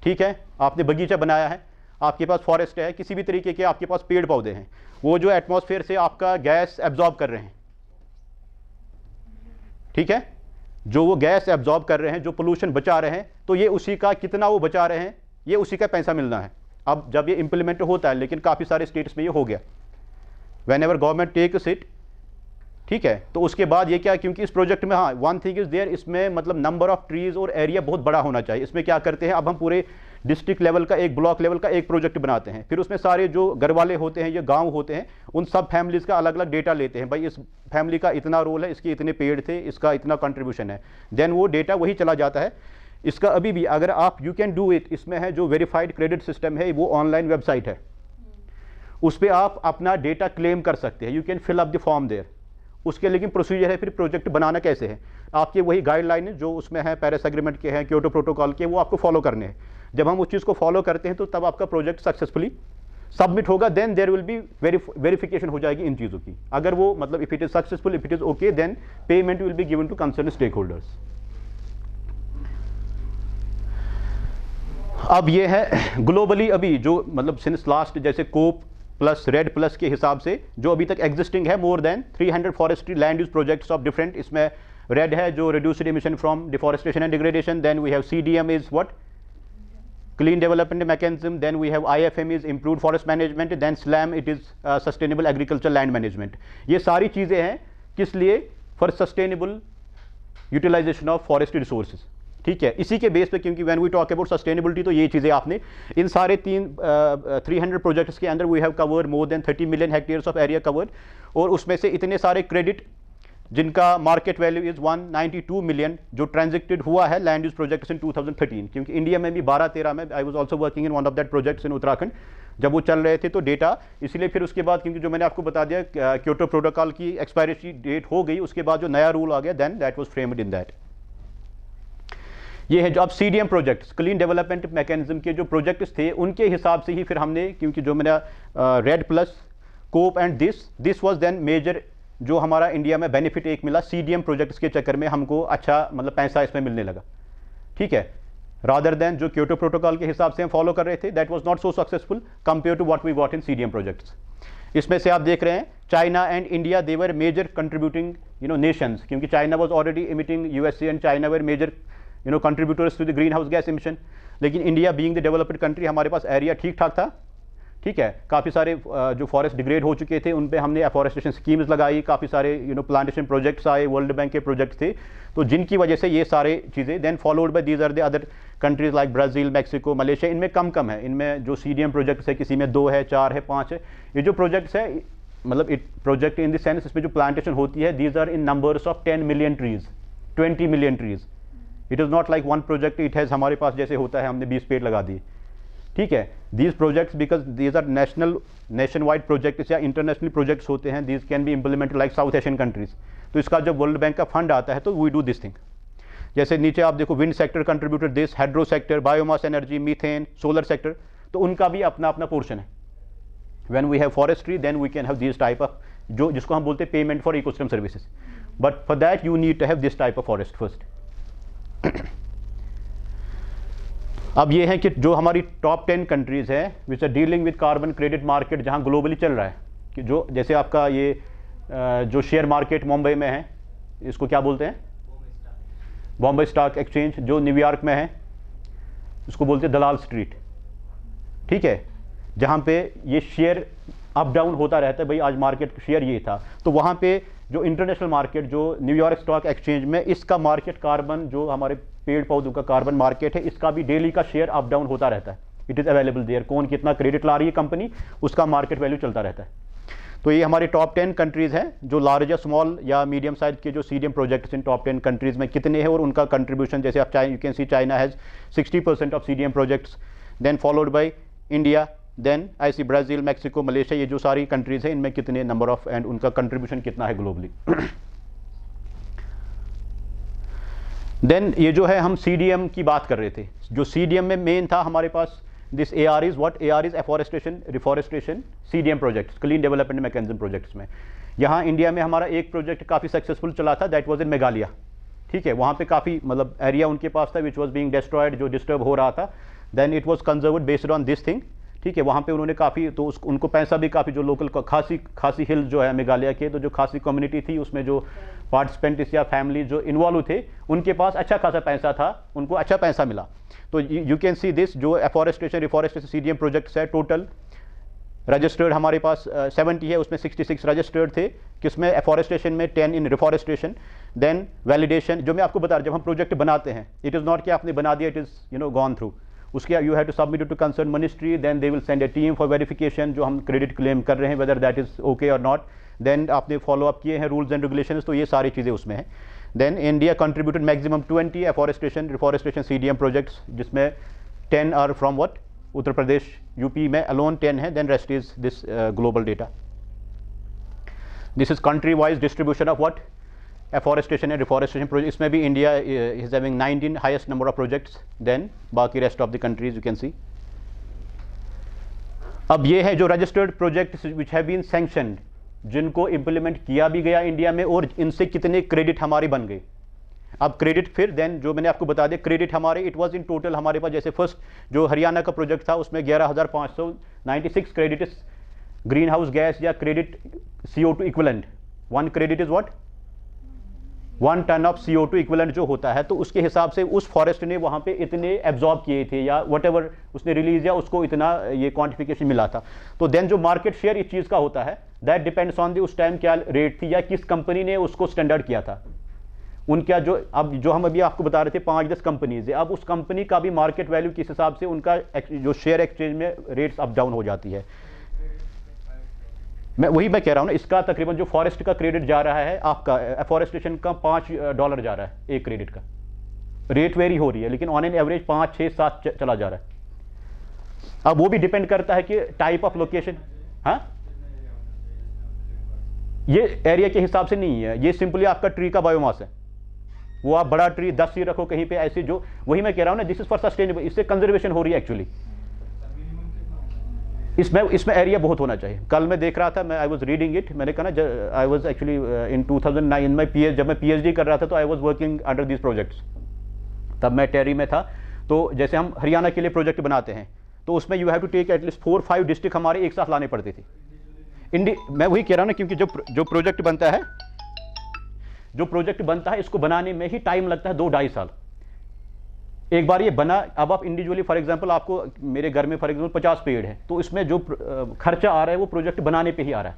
ठीक है, आपने बगीचा बनाया है, आपके पास फॉरेस्ट है, किसी भी तरीके के आपके पास पेड़ पौधे हैं, वो जो एटमॉस्फेयर से आपका गैस एब्जॉर्ब कर रहे हैं, ठीक है, जो वो गैस एब्जॉर्ब कर रहे हैं, जो पोल्यूशन बचा रहे हैं, तो ये उसी का कितना वो बचा रहे हैं, ये उसी का पैसा मिलना है। अब जब ये इंप्लीमेंट होता है, लेकिन काफ़ी सारे स्टेट्स में ये हो गया, whenever government takes it, ठीक है, तो उसके बाद ये क्या, क्योंकि इस प्रोजेक्ट में हाँ वन थिंग इज देयर, इसमें मतलब नंबर ऑफ ट्रीज और एरिया बहुत बड़ा होना चाहिए। इसमें क्या करते हैं, अब हम पूरे डिस्ट्रिक्ट लेवल का, एक ब्लॉक लेवल का एक प्रोजेक्ट बनाते हैं, फिर उसमें सारे जो घर वाले होते हैं या गांव होते हैं, उन सब फैमिलीज़ का अलग अलग डेटा लेते हैं, भाई इस फैमिली का इतना रोल है, इसके इतने पेड़ थे, इसका इतना कंट्रीब्यूशन है, देन वो डेटा वही चला जाता है। इसका अभी भी अगर आप यू कैन डू इट, इसमें है जो वेरीफाइड क्रेडिट सिस्टम है, वो ऑनलाइन वेबसाइट है, उस पर आप अपना डेटा क्लेम कर सकते हैं, you can fill up the form there. उसके लेकिन प्रोसीजर है, फिर प्रोजेक्ट बनाना कैसे है, आपके वही गाइडलाइन जो उसमें है, पेरिस एग्रीमेंट के हैं, क्योटो प्रोटोकॉल के, वो आपको फॉलो करने हैं। जब हम उस चीज़ को फॉलो करते हैं तो तब आपका प्रोजेक्ट सक्सेसफुली सबमिट होगा, then there will be verification हो जाएगी इन चीज़ों की। अगर वो मतलब if it is successful, if it is okay, then payment will be given to concern stakeholders. अब ये है ग्लोबली अभी जो मतलब सिंस लास्ट, जैसे कोप प्लस रेड प्लस के हिसाब से जो अभी तक एग्जिस्टिंग है, more than 300 forestry land use projects of different, इसमें रेड है जो reduced emission from deforestation and degradation, then we have CDM is what, clean development mechanism, then we have IFM is improved forest management, then SLAM it is sustainable agriculture land management. ये सारी चीज़ें हैं किस लिए, for sustainable utilization of forestry resources, ठीक है। इसी के बेस पे, क्योंकि when we talk about sustainability तो ये चीज़ें आपने इन सारे 300 प्रोजेक्ट्स के अंदर we have covered more than 30 million hectares of area covered, और उसमें से इतने सारे क्रेडिट जिनका मार्केट वैल्यू इज़ 192 मिलियन जो ट्रांजेक्टेड हुआ है लैंड यूज प्रोजेक्ट्स इन 2013, क्योंकि इंडिया में भी 12-13 में I was also working in one of that projects in Uttarakhand जब वो चल रहे थे, तो डेटा इसलिए फिर उसके बाद, क्योंकि जो मैंने आपको बता दिया क्योटो प्रोटोकॉल की एक्सपायरी डेट हो गई, उसके बाद जो नया रूल आ गया then that was framed in that. ये है जो अब CDM projects, clean development mechanism के जो प्रोजेक्ट्स थे उनके हिसाब से ही फिर हमने, क्योंकि जो मैंने REDD plus COP and this was then major जो हमारा इंडिया में बेनिफिट एक मिला CDM प्रोजेक्ट्स के चक्कर में, हमको अच्छा मतलब पैसा इसमें मिलने लगा, ठीक है, रादर देन जो क्योटो प्रोटोकॉल के हिसाब से हम फॉलो कर रहे थे, that was not so successful compare to what we got in CDM projects. इसमें से आप देख रहे हैं China and India they were major contributing nations, क्योंकि China was already emitting, USA and China were major contributors to the green house gas emission, लेकिन India being the developed country हमारे पास एरिया ठीक ठाक था, ठीक है, काफ़ी सारे जो फॉरेस्ट डिग्रेड हो चुके थे उन पे हमने एफॉरेस्टेशन स्कीम्स लगाई, काफ़ी सारे प्लांटेशन प्रोजेक्ट्स आए, वर्ल्ड बैंक के प्रोजेक्ट थे, तो जिनकी वजह से ये सारे चीज़ें then followed by these are the other countries like Brazil, Mexico, Malaysia, इनमें कम है, इनमें जो CDM प्रोजेक्ट्स है किसी में 2 है, 4 है, 5 है। ये जो प्रोजेक्ट्स है मतलब it project in the sense इसमें जो प्लांटेशन होती है these are in numbers of 10 million trees, 20 million trees, it is not like one project it has हमारे पास जैसे होता है हमने 20 पेड़ लगा दिए, ठीक है। These projects because these our nation wide projects या इंटरनेशनल प्रोजेक्ट्स होते हैं, these can be implemented like south Asian countries, तो इसका जब वर्ल्ड बैंक का फंड आता है तो वी डू दिस थिंग। जैसे नीचे आप देखो wind sector contributed this, hydro sector, biomass energy, methane, solar sector, तो उनका भी अपना अपना पोर्शन है। When we have forestry then we can have this type of जो जिसको हम बोलते हैं payment for ecosystem services, but for that you need to have this type of forest first. अब ये है कि जो हमारी टॉप 10 कंट्रीज है which are dealing with carbon credit market, जहां ग्लोबली चल रहा है कि जो जैसे आपका ये जो शेयर मार्केट मुंबई में है इसको क्या बोलते हैं, बॉम्बे स्टॉक एक्सचेंज, जो न्यूयॉर्क में है उसको बोलते हैं दलाल स्ट्रीट, ठीक है, जहां पे ये शेयर अप डाउन होता रहता है, भाई आज मार्केट शेयर ये था, तो वहां पे जो इंटरनेशनल मार्केट जो न्यूयॉर्क स्टॉक एक्सचेंज में इसका मार्केट कार्बन जो हमारे पेड़ पौधों का कार्बन मार्केट है, इसका भी डेली का शेयर अप डाउन होता रहता है, इट इज़ अवेलेबल देयर, कौन कितना क्रेडिट ला रही है कंपनी उसका मार्केट वैल्यू चलता रहता है। तो ये हमारे टॉप 10 कंट्रीज़ हैं जो लार्ज या स्मॉल या मीडियम साइज के जो CDM projects in top 10 countries में कितने हैं और उनका कंट्रीब्यूशन, जैसे आप you can see China has 60% of CDM projects, then followed by India, then I see Brazil, Mexico, Malaysia, ये जो सारी कंट्रीज़ हैं इनमें कितने नंबर ऑफ एंड उनका कंट्रीब्यूशन कितना है ग्लोबली। देन ये जो है हम CDM की बात कर रहे थे, जो CDM में मेन था हमारे पास this AR is what, AR is afforestation reforestation CDM projects, clean development mechanism projects में। यहाँ इंडिया में हमारा एक प्रोजेक्ट काफ़ी सक्सेसफुल चला था, दैट वाज इन मेघालय, ठीक है, वहाँ पे काफ़ी मतलब एरिया उनके पास था विच वॉज बीइंग डिस्ट्रॉयड, जो डिस्टर्ब हो रहा था, then it was conserved based on this thing, ठीक है, वहाँ पे उन्होंने काफ़ी तो उनको पैसा भी काफ़ी, जो लोकल खासी हिल्स जो है मेघालय के, तो जो खासी कम्युनिटी थी उसमें जो पार्टिसिपेंट्स या फैमिली जो इन्वॉल्व थे उनके पास अच्छा खासा पैसा था, उनको अच्छा पैसा मिला। तो यू कैन सी दिस जो एफॉरेस्टेशन रिफॉरेस्टेशन CDM प्रोजेक्ट्स है, टोटल रजिस्टर्ड हमारे पास 70 है, उसमें 66 रजिस्टर्ड थे, किसमें एफॉरेस्टेशन में, 10 इन रिफॉरेस्टेशन, देन वैलिडेशन, जो मैं आपको बता रहा, जब हम प्रोजेक्ट बनाते हैं इट इज़ नॉट कि आपने बना दिया, इट इज़ गॉन थ्रू, उसके you have to submit to concern ministry, then they will send a team for verification, जो हम क्रेडिट क्लेम कर रहे हैं वेदर दैट इज़ ओके और नॉट, देन आपने फॉलो अप किए हैं रूल्स एंड रेगुलेशंस, तो ये सारी चीज़ें उसमें हैं। Then India contributed maximum 20 afforestation reforestation CDM projects, जिसमें 10 are from what, Uttar Pradesh, UP में अलोन 10 है, then rest is this global data. This is country wise distribution of what, afforestation and reforestation project, इसमें भी India is having 19 highest number of projects, then बाकी rest of the countries you can see. अब ये है जो registered projects which have been sanctioned, जिनको इम्प्लीमेंट किया भी गया इंडिया में और इनसे कितने क्रेडिट हमारे बन गए। अब क्रेडिट फिर देन जो मैंने आपको बता दिया, क्रेडिट हमारे इट वाज इन टोटल हमारे पास, जैसे फर्स्ट जो हरियाणा का प्रोजेक्ट था उसमें 11,596 क्रेडिट ग्रीन हाउस गैस या credit CO2 equivalent, one credit is what, 1 ton of CO2 equivalent जो होता है, तो उसके हिसाब से उस फॉरेस्ट ने वहाँ पे इतने एब्जॉर्ब किए थे या वट उसने रिलीज या उसको इतना ये क्वांटिफिकेशन मिला था। तो देन जो मार्केट शेयर इस चीज़ का होता है दैट डिपेंड्स ऑन दी उस टाइम क्या रेट थी या किस कंपनी ने उसको स्टैंडर्ड किया था, उनका जो हम अभी आपको बता रहे थे 5-10 कंपनीज है, अब उस कंपनी का भी मार्केट वैल्यू किस हिसाब से उनका जो शेयर एक्सचेंज में रेट्स अप डाउन हो जाती है। मैं कह रहा हूँ ना, इसका तकरीबन जो फॉरेस्ट का क्रेडिट जा रहा है आपका एफॉरेस्टेशन का $5 जा रहा है एक क्रेडिट का, रेट वेरी हो रही है लेकिन ऑन एन एवरेज 5, 6, 7 चला जा रहा है। अब वो भी डिपेंड करता है कि टाइप ऑफ लोकेशन, हाँ ये एरिया के हिसाब से नहीं है, ये सिंपली आपका ट्री का बायोमास है। वो आप बड़ा ट्री 10 ही रखो कहीं पे ऐसे, जो वही मैं कह रहा हूं ना, दिस इज फॉर सस्टेनेबल, इससे कंजर्वेशन हो रही है एक्चुअली। इसमें एरिया बहुत होना चाहिए। कल मैं देख रहा था, मैं आई वाज रीडिंग इट, मैंने कहा ना आई वाज एक्चुअली इन 2009 में जब मैं पीएचडी कर रहा था तो I was working under this projects. तब मैं टेरी में था, तो जैसे हम हरियाणा के लिए प्रोजेक्ट बनाते हैं तो उसमें you have to take at least 4-5 district हमारे एक साथ लाने पड़ते थे। मैं वही कह रहा हूं ना, क्योंकि जो प्रोजेक्ट बनता है इसको बनाने में ही टाइम लगता है 2-2.5 साल। एक बार ये बना, अब आप इंडिविजुअली फॉर एग्जांपल आपको मेरे घर में फॉर एग्जांपल 50 पेड़ है, तो इसमें जो खर्चा आ रहा है वो प्रोजेक्ट बनाने पे ही आ रहा है।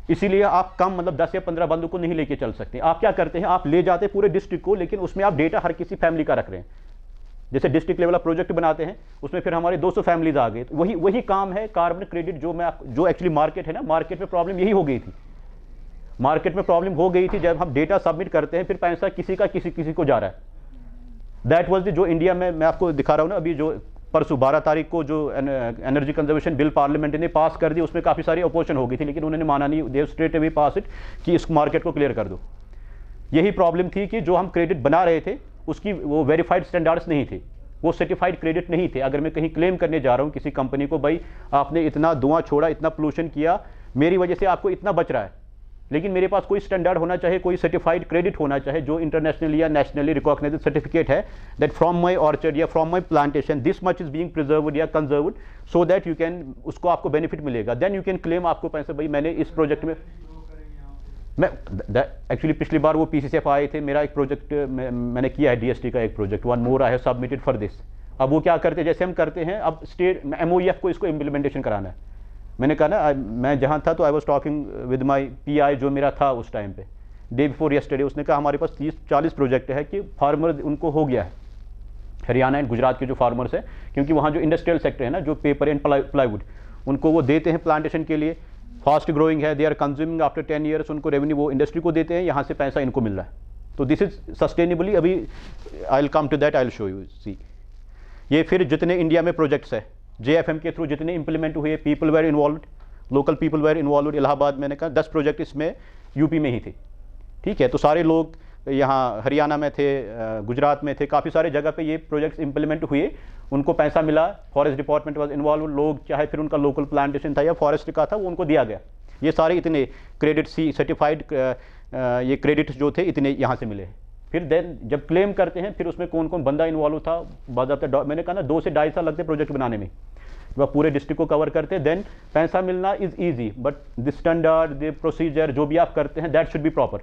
इसीलिए आप कम मतलब 10 या 15 बंदों को नहीं लेके चल सकते। आप क्या करते हैं, आप ले जाते पूरे डिस्ट्रिक्ट को, लेकिन उसमें आप डेटा हर किसी फैमिली का रख रहे हैं। जैसे डिस्ट्रिक्ट लेवल प्रोजेक्ट बनाते हैं उसमें फिर हमारे 200 फैमिलीज आ गए, तो वही काम है कार्बन क्रेडिट। जो एक्चुअली मार्केट है ना, मार्केट में प्रॉब्लम यही हो गई थी। मार्केट में प्रॉब्लम हो गई थी जब हम डेटा सबमिट करते हैं फिर पैसा किसी को जा रहा है। दैट वाज जो इंडिया में मैं आपको दिखा रहा हूं ना, अभी जो परसों 12 तारीख को जो एनर्जी कंजर्वेशन बिल पार्लियामेंट ने पास कर दी, उसमें काफ़ी सारी अपोजिशन हो गई थी लेकिन उन्होंने माना नहीं, दे स्ट्रेट अवे पास इट कि इस मार्केट को क्लियर कर दो। यही प्रॉब्लम थी कि जो हम क्रेडिट बना रहे थे उसकी वो वेरीफाइड स्टैंडर्ड्स नहीं थे, वो सर्टिफाइड क्रेडिट नहीं थे। अगर मैं कहीं क्लेम करने जा रहा हूँ किसी कंपनी को, भाई आपने इतना धुआं छोड़ा, इतना पोल्यूशन किया, मेरी वजह से आपको इतना बच रहा है, लेकिन मेरे पास कोई स्टैंडर्ड होना चाहिए, कोई सर्टिफाइड क्रेडिट होना चाहिए जो इंटरनेशनली या नेशनली रिकॉग्नाइज्ड सर्टिफिकेट है दैट फ्रॉम माय ऑर्चर्ड या from my plantation this much is being preserved या conserved, so that you can, उसको आपको बेनिफिट मिलेगा, देन यू कैन क्लेम आपको पैसे। भाई मैंने इस प्रोजेक्ट में एक्चुअली पिछली बार वो पीसीसीएफ आए थे, मेरा एक प्रोजेक्ट मैंने किया है डीएसटी का एक project, 1 more I have submitted for this. अब वो क्या करते हैं, जैसे हम करते हैं अब स्टेट एमओईएफ को इसको इम्प्लीमेंटेशन कराना है। मैंने कहा ना, मैं जहाँ था तो I was talking with my pi जो मेरा था उस टाइम पे, डे बिफोर यस्टरडे, उसने कहा हमारे पास 30-40 प्रोजेक्ट है कि फार्मर उनको हो गया है, हरियाणा एंड गुजरात के जो फार्मर्स हैं, क्योंकि वहाँ जो इंडस्ट्रियल सेक्टर है ना, जो पेपर एंड प्लाईवुड, उनको वो देते हैं प्लांटेशन के लिए, फास्ट ग्रोइंग है, they are consuming after 10 years, उनको रेवेन्यू वो इंडस्ट्री को देते हैं, यहाँ से पैसा इनको मिल रहा है। तो दिस इज सस्टेनेबली, अभी I will come to that, I will show you. See ये फिर जितने इंडिया में प्रोजेक्ट्स है जेएफएम के थ्रू जितने इंप्लीमेंट हुए, people were involve, local people were involve. Allahabad मैंने कहा 10 प्रोजेक्ट इसमें यूपी में ही थे, ठीक है, तो सारे लोग यहाँ हरियाणा में थे, गुजरात में थे, काफ़ी सारे जगह पे ये प्रोजेक्ट्स इंप्लीमेंट हुए, उनको पैसा मिला, फॉरेस्ट डिपार्टमेंट वाज इन्वॉल्व, लोग चाहे फिर उनका लोकल प्लांटेशन था या फॉरेस्ट का था वो उनको दिया गया। ये सारे इतने क्रेडिट सी सर्टिफाइड ये क्रेडिट जो थे इतने यहाँ से मिले। फिर देन जब क्लेम करते हैं फिर उसमें कौन कौन बंदा इन्वॉल्व था, बाज़ाब्ता मैंने कहा ना 2 से 2.5 साल लगते प्रोजेक्ट बनाने में, वह पूरे डिस्ट्रिक्ट को कवर करते हैं। देन पैसा मिलना is easy, but the standard, the procedure जो भी आप करते हैं that should be proper.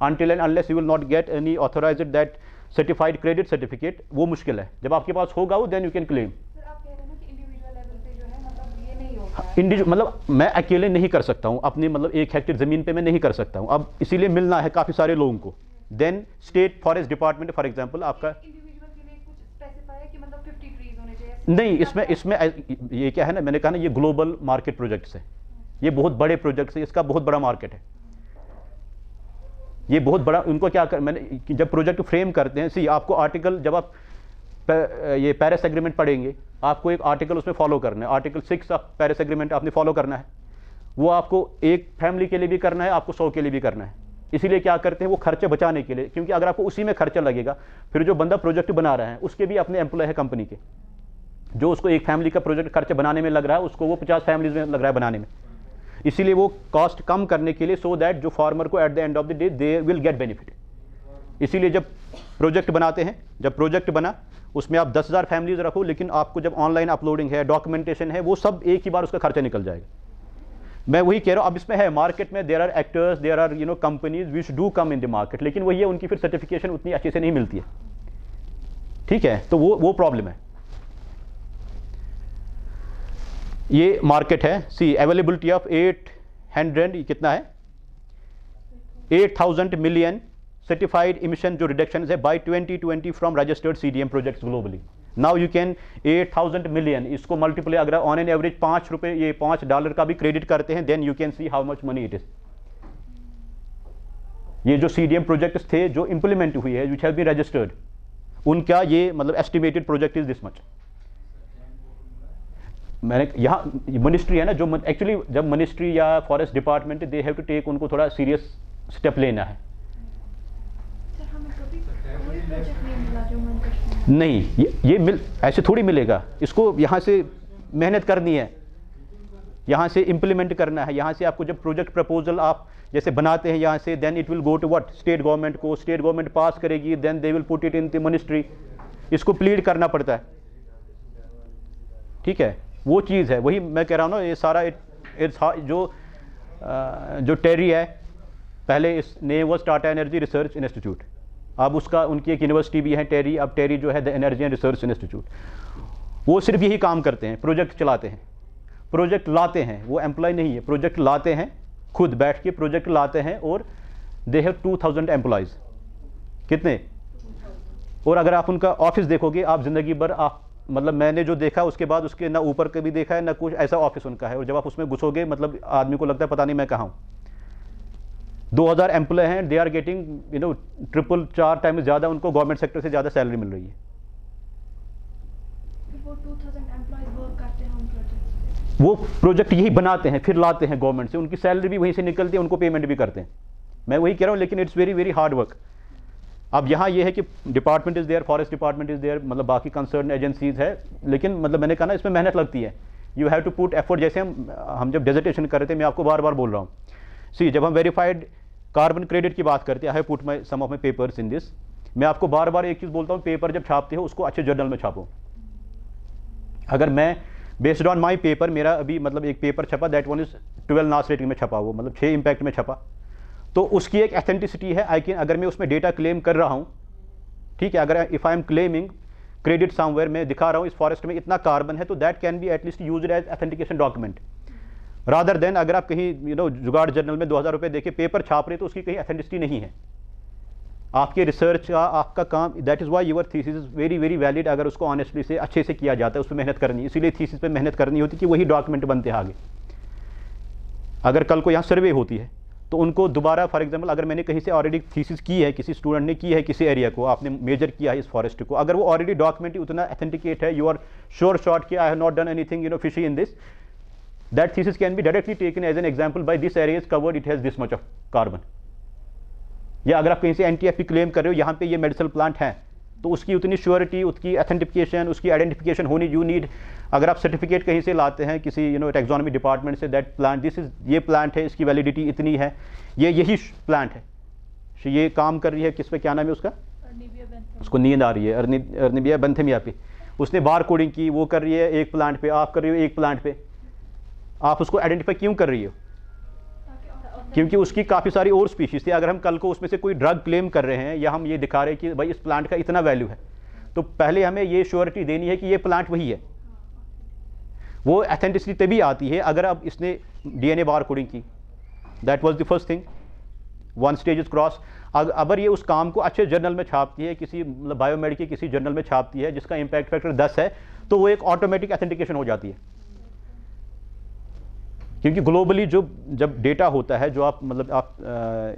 Until and unless you will not get any authorized that certified credit certificate, वो मुश्किल है। जब आपके पास होगा वो then you can claim. Individual मतलब मैं अकेले नहीं कर सकता हूँ, अपनी मतलब 1 हेक्टेयर ज़मीन पे मैं नहीं कर सकता हूँ, अब इसीलिए मिलना है काफ़ी सारे लोगों को। Then state forest department for example आपका इंडिविजुअल के लिए कुछ स्पेसिफाई है कि मतलब 50 ट्रीज होने चाहिए नहीं, इसमें ये क्या है ना, मैंने कहा ना ये ग्लोबल मार्केट प्रोजेक्ट्स है, ये बहुत बड़े प्रोजेक्ट्स है, इसका बहुत बड़ा मार्केट है, ये बहुत बड़ा। उनको क्या कर, मैंने जब प्रोजेक्ट फ्रेम करते हैं, सी आपको आर्टिकल, जब आप ये पेरिस एग्रीमेंट पढ़ेंगे आपको एक आर्टिकल उसमें फॉलो करना है, आर्टिकल 6 ऑफ पेरिस एग्रीमेंट आपने फॉलो करना है। वो आपको एक फैमिली के लिए भी करना है, आपको 100 के लिए भी करना है। इसीलिए क्या करते हैं वो खर्चे बचाने के लिए, क्योंकि अगर आपको उसी में खर्चा लगेगा फिर जो बंदा प्रोजेक्ट बना रहा है उसके भी अपने एम्प्लॉय है कंपनी के, जो उसको एक फैमिली का प्रोजेक्ट खर्चा बनाने में लग रहा है उसको वो 50 फैमिलीज में लग रहा है बनाने में। इसीलिए वो कॉस्ट कम करने के लिए, सो दैट जो फार्मर को at the end of the day they will get benefit. इसीलिए जब प्रोजेक्ट बनाते हैं, जब प्रोजेक्ट बना उसमें आप 10,000 फैमिलीज रखो, लेकिन आपको जब ऑनलाइन अपलोडिंग है, डॉक्यूमेंटेशन है, वो सब एक ही बार उसका खर्चा निकल जाएगा। मैं वही कह रहा हूँ, अब इसमें है मार्केट में there are actors, there are companies which do come in the market, लेकिन वही है उनकी फिर सर्टिफिकेशन उतनी अच्छे से नहीं मिलती है, ठीक है, तो वो प्रॉब्लम है। ये मार्केट है, सी अवेलेबिलिटी ऑफ 800 कितना है 8,000 मिलियन certified emission जो reductions है by 2020 from registered CDM projects globally. Now you can 8,000 million इसको multiply अगर on an average ₹5 ये $5 का भी क्रेडिट करते हैं, then you can see how much money it is. ये जो CDM प्रोजेक्ट्स थे जो इंप्लीमेंट हुई है, which have been registered, उनका ये मतलब estimated project is this much. मैंने यहाँ मिनिस्ट्री है ना, जो एक्चुअली जब मिनिस्ट्री या forest department they have to take, उनको थोड़ा सीरियस स्टेप लेना है. नहीं ये मिल ऐसे थोड़ी मिलेगा, इसको यहाँ से मेहनत करनी है, यहाँ से इम्प्लीमेंट करना है. यहाँ से आपको जब प्रोजेक्ट प्रपोजल आप जैसे बनाते हैं यहाँ से, then it will go to what, state government को, स्टेट गवर्नमेंट पास करेगी, then they will put it in the ministry. इसको प्लीड करना पड़ता है. ठीक है, वो चीज़ है. वही मैं कह रहा हूँ ना, ये सारा जो टेरी है, पहले इस name was Tata energy research institute, अब उसका उनकी एक यूनिवर्सिटी भी है टेरी. अब टेरी जो है the energy and research institute, वो सिर्फ यही काम करते हैं, प्रोजेक्ट चलाते हैं, प्रोजेक्ट लाते हैं. वो एम्प्लॉय नहीं है, प्रोजेक्ट लाते हैं, खुद बैठ के प्रोजेक्ट लाते हैं. और दे हैव 2000 एम्प्लॉयज़. कितने? और अगर आप उनका ऑफिस देखोगे, आप ज़िंदगी भर आप मतलब मैंने जो देखा उसके बाद उसके ना ऊपर कभी देखा है ना कुछ, ऐसा ऑफिस उनका है. और जब आप उसमें घुसोगे मतलब आदमी को लगता है पता नहीं मैं कहाँ हूँ. 2000 एम्प्लॉय हैं, they are getting triple 4 time ज़्यादा, उनको गवर्नमेंट सेक्टर से ज़्यादा सैलरी मिल रही है. वो प्रोजेक्ट यही बनाते हैं, फिर लाते हैं गवर्नमेंट से, उनकी सैलरी भी वहीं से निकलती है, उनको पेमेंट भी करते हैं. मैं वही कह रहा हूँ, लेकिन it's very very hard work. अब यहाँ ये है कि department is there, forest department is there, मतलब बाकी कंसर्न एजेंसीज है, लेकिन मतलब मैंने कहा ना इसमें मेहनत लगती है. You have to put effort. जैसे हम जब डेजर्टेशन कर रहे थे, मैं आपको बार बार बोल रहा हूँ, सी जब हम वेरीफाइड कार्बन क्रेडिट की बात करते हैं, I have put my some of my papers in this. मैं आपको बार बार एक चीज़ बोलता हूँ, पेपर जब छापते हो उसको अच्छे जर्नल में छापो. अगर मैं बेस्ड ऑन माई पेपर, मेरा अभी मतलब एक पेपर छपा, दैट वन इज 12 नास रेटिंग में छपा, वो मतलब 6 इम्पैक्ट में छपा, तो उसकी एक एथेंटिसिटी है. आई कैन, अगर मैं उसमें डेटा क्लेम कर रहा हूँ, ठीक है, अगर if I am claiming credit somewhere, मैं दिखा रहा हूँ इस फॉरेस्ट में इतना कार्बन है, तो that can be at least used as authentication document, rather than अगर आप कहीं जुगाड़ जर्नल में 2000 रुपये देके पेपर छाप रहे, तो उसकी कहीं एथेंटिसिटी नहीं है. आपके रिसर्च का आपका काम, that is why you're thesis is very very valid. अगर उसको ऑनेस्टली से अच्छे से किया जाता है, उस पर मेहनत करनी, इसीलिए थीसिस पे मेहनत करनी होती है कि वही डॉक्यूमेंट बनते हैं आगे. अगर कल को यहाँ सर्वे होती है तो उनको दोबारा, फॉर एग्जांपल अगर मैंने कहीं से ऑलरेडी थीसिस की है, किसी स्टूडेंट ने की है किसी एरिया को, आपने मेजर किया है इस फॉरेस्ट को, अगर वो ऑलरेडी डॉक्यूमेंट उतना एथेंटिकेट है, यू आर श्योर शॉट कि I have not done anything fishy in this, that thesis can be directly taken as an example by this area is covered, it has this much of carbon. या अगर आप कहीं से एनटीएफपी क्लेम कर रहे हो, यहाँ पे ये मेडिसिनल प्लांट है, तो उसकी उतनी श्योरिटी, उसकी एथेंटिफिकेशन, उसकी आइडेंटिफिकेशन होनी यू नीड. अगर आप सर्टिफिकेट कहीं से लाते हैं किसी टेक्सोनॉमी डिपार्टमेंट से, दैट प्लांट दिस इज, ये प्लांट है, इसकी वैलिडिटी इतनी है, ये यही प्लांट है, ये काम कर रही है, किस पे क्या नाम है उसका, उसको नींद आ रही है, अर्निबिया बेंथेमिया पे, उसने बार कोडिंग की, वो कर रही है एक प्लांट पे, आप कर रही हो एक प्लांट पे. आप उसको आइडेंटिफाई क्यों कर रही हो? क्योंकि उसकी काफ़ी सारी और स्पीशीज़ थी. अगर हम कल को उसमें से कोई ड्रग क्लेम कर रहे हैं, या हम ये दिखा रहे हैं कि भाई इस प्लांट का इतना वैल्यू है, तो पहले हमें ये श्योरिटी देनी है कि ये प्लांट वही है. वो एथेंटिसिटी तभी आती है अगर अब इसने डीएनए बार कोडिंग की, that was the first thing, one stage is cross. अगर ये उस काम को अच्छे जर्नल में छापती है, किसी मतलब बायोमेड के किसी जर्नल में छापती है जिसका इम्पैक्ट फैक्टर 10 है, तो वो एक ऑटोमेटिक एथेंटिकेशन हो जाती है. क्योंकि ग्लोबली जब डेटा होता है, जो आप मतलब आप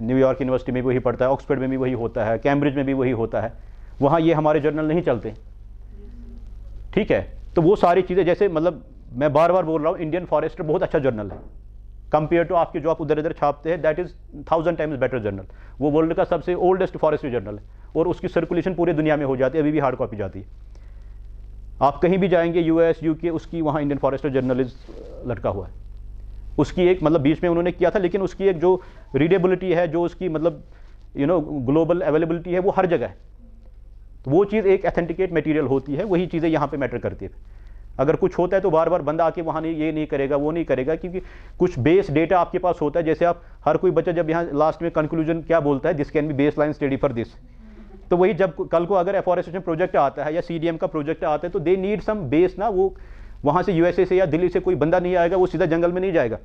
न्यूयॉर्क यूनिवर्सिटी में भी वही पढ़ता है, ऑक्सफोर्ड में भी वही होता है, कैम्ब्रिज में भी वही होता है, वहाँ ये हमारे जर्नल नहीं चलते. ठीक है, तो वो सारी चीज़ें, जैसे मतलब मैं बार बार बोल रहा हूँ, इंडियन फॉरेस्टर बहुत अच्छा जर्नल है कंपेयर टू आपके जो आप उधर इधर छापते हैं, that is 1000 times better journal. वो वर्ल्ड का सबसे ओल्डेस्ट फॉरेस्ट्री जर्नल है, और उसकी सर्कुलेशन पूरे दुनिया में हो जाती है, अभी भी हार्ड कॉपी जाती है. आप कहीं भी जाएंगे यूएस यूके, उसकी वहाँ इंडियन फॉरेस्टर जर्नल लटका हुआ है. उसकी एक मतलब बीच में उन्होंने किया था, लेकिन उसकी एक जो रीडेबिलिटी है, जो उसकी मतलब ग्लोबल अवेलेबिलिटी है, वो हर जगह है. तो वो चीज़ एक एथेंटिकेट मटेरियल होती है, वही चीज़ें यहाँ पे मैटर करती है. अगर कुछ होता है तो बार बार बंदा आके वहाँ नहीं, ये नहीं करेगा, वो नहीं करेगा, क्योंकि कुछ बेस डेटा आपके पास होता है. जैसे आप हर कोई बच्चा जब यहाँ लास्ट में कंक्लूजन क्या बोलता है, this can be base line study for this. तो वही जब कल को अगर एफॉरेस्टेशन प्रोजेक्ट आता है या सीडीएम का प्रोजेक्ट आता है, तो दे नीड सम बेस ना. वो वहाँ से यूएसए से या दिल्ली से कोई बंदा नहीं आएगा, वो सीधा जंगल में नहीं जाएगा,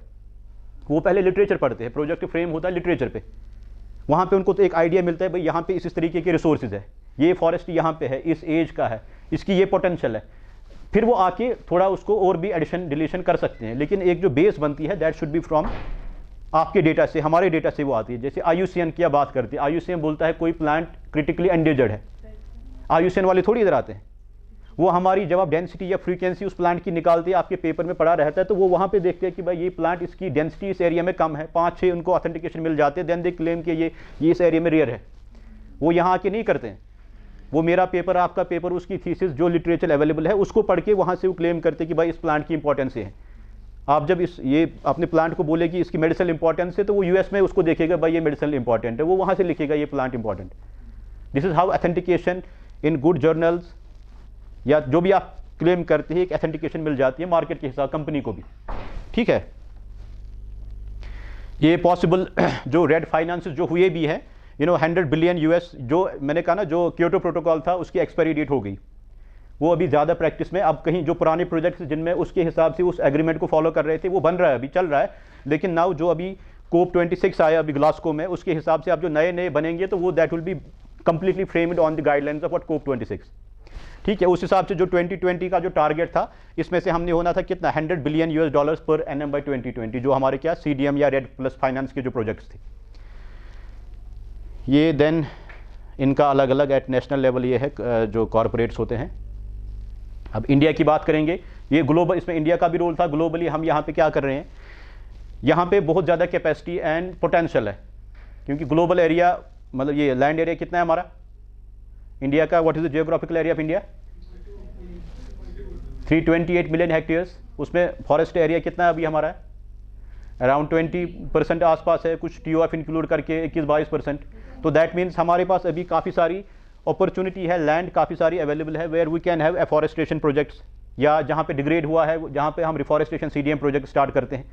वो पहले लिटरेचर पढ़ते हैं. प्रोजेक्ट फ्रेम होता है लिटरेचर पे, वहाँ पे उनको तो एक आइडिया मिलता है भाई यहाँ पे इस तरीके के रिसोर्सेज है, ये फॉरेस्ट यहाँ पे है, इस एज का है, इसकी ये पोटेंशियल है, फिर वो आके थोड़ा उसको और भी एडिशन डिलीशन कर सकते हैं। लेकिन एक जो बेस बनती है दैट शुड बी फ्रॉम आपके डेटा से, हमारे डेटा से वो आती है। जैसे IUCN की बात करते हैं, IUCN बोलता है कोई प्लांट क्रिटिकली एंडेंजर्ड है, IUCN वाले थोड़ी इधर आते हैं, वो हमारी जब आप डेंसिटी या फ्रीक्वेंसी उस प्लांट की निकालते हैं, आपके पेपर में पड़ा रहता है, तो वो वहाँ पे देखते हैं कि भाई ये प्लांट इसकी डेंसिटी इस एरिया में कम है, 5-6 उनको ऑथेंटिकेशन मिल जाते हैं, देन दे क्लेम कि ये इस एरिया में रेयर है। वो यहाँ आके नहीं करते हैं, वो मेरा पेपर आपका पेपर उसकी थीसिस जो लिटरेचर अवेलेबल है उसको पढ़ के वहाँ से वो क्लेम करते हैं कि भाई इस प्लांट की इंपॉर्टेंस है। आप जब ये अपने प्लांट को बोले कि इसकी मेडिसिनल इंपॉर्टेंस है, तो वो US में उसको देखेगा भाई ये मेडिसिनल इंपॉर्टेंट है, वो वहाँ से लिखेगा ये plant important. This is how authentication in good journals या जो भी आप क्लेम करते हैं एक ऑथेंटिकेशन मिल जाती है मार्केट के हिसाब कंपनी को भी, ठीक है। ये पॉसिबल जो रेड फाइनेंस जो हुए भी हैं, 100 बिलियन US, जो मैंने कहा ना जो क्योटो प्रोटोकॉल था उसकी एक्सपायरी डेट हो गई, वो अभी ज़्यादा प्रैक्टिस में, अब कहीं जो पुराने प्रोजेक्ट्स जिनमें उसके हिसाब से उस एग्रीमेंट को फॉलो कर रहे थे वो बन रहा है, अभी चल रहा है। लेकिन नाउ जो अभी COP26 आया अभी ग्लासगो में, उसके हिसाब से अब जो नए नए बनेंगे तो वो that will be completely framed on the guidelines of what COP26, ठीक है। उस हिसाब से जो 2020 का जो टारगेट था, इसमें से हमने होना था कितना, $100 billion US per annum by 2020, जो हमारे क्या CDM या रेड प्लस फाइनेंस के जो प्रोजेक्ट्स थे ये। देन इनका अलग अलग एट नेशनल लेवल ये है जो कॉरपोरेट्स होते हैं। अब इंडिया की बात करेंगे, ये ग्लोबल, इसमें इंडिया का भी रोल था। ग्लोबली हम यहाँ पे क्या कर रहे हैं, यहाँ पे बहुत ज़्यादा कैपेसिटी एंड पोटेंशियल है, क्योंकि ग्लोबल एरिया मतलब ये लैंड एरिया कितना है हमारा इंडिया का, what is the geographical area of India, 328 million hectares. उसमें फॉरेस्ट एरिया कितना है अभी हमारा, अराउंड 20% आसपास है, कुछ TOF इंक्लूड करके 21-22%। तो दैट मीन्स हमारे पास अभी काफ़ी सारी अपॉर्चुनिटी है, लैंड काफ़ी सारी अवेलेबल है, where we can have afforestation projects, या जहाँ पे डिग्रेड हुआ है जहाँ पे हम रिफॉरेस्टेशन CDM प्रोजेक्ट स्टार्ट करते हैं,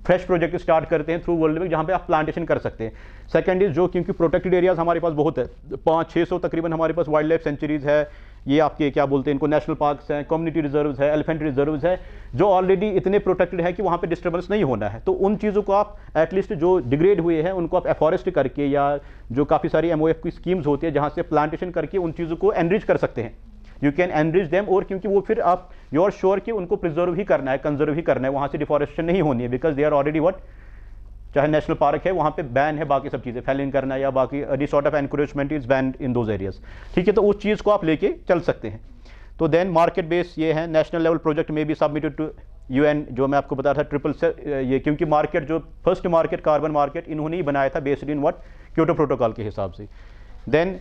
फ्रेश प्रोजेक्ट स्टार्ट करते हैं थ्रू वर्ल्ड में, जहाँ पे आप प्लांटेशन कर सकते हैं। सेकंड इज जो, क्योंकि प्रोटेक्टेड एरियाज हमारे पास बहुत है, 500-600 तकरीबन हमारे पास वाइल्ड लाइफ सेंचुरीज है, ये आपके क्या बोलते हैं इनको, नेशनल पार्क्स हैं, कम्युनिटी रिजर्व्स है, एलिफेंट रिजर्व्स है, जो ऑलरेडी इतने प्रोटेक्टेड है कि वहाँ पे डिस्टर्बेंस नहीं होना है। तो उन चीज़ों को आप एटलीस्ट जो डिग्रेड हुए हैं उनको आप एफॉरेस्ट करके, या जो काफ़ी सारी MOF की स्कीम्स होती है जहाँ से प्लांटेशन करके उन चीज़ों को एनरिच कर सकते हैं, यू कैन एनरिच देम। और क्योंकि वो फिर आप यू आर श्योर कि उनको प्रिजर्व ही करना है, कंजर्व ही करना है, वहाँ से डिफॉरेस्टेशन नहीं होनी है, because they are already what, चाहे नेशनल पार्क है वहाँ पे बैन है बाकी सब चीज़ें, फेलिंग करना या बाकी any sort of encouragement is banned in those areas, ठीक है। तो उस चीज़ को आप लेके चल सकते हैं। तो देन मार्केट बेस ये है, नेशनल लेवल प्रोजेक्ट में भी सबमिटेड टू UN, जो मैं आपको बताया था ट्रिपल ये, क्योंकि मार्केट जो फर्स्ट मार्केट कार्बन मार्केट इन्होंने ही बनाया था based in what Kyoto protocol के हिसाब से। Then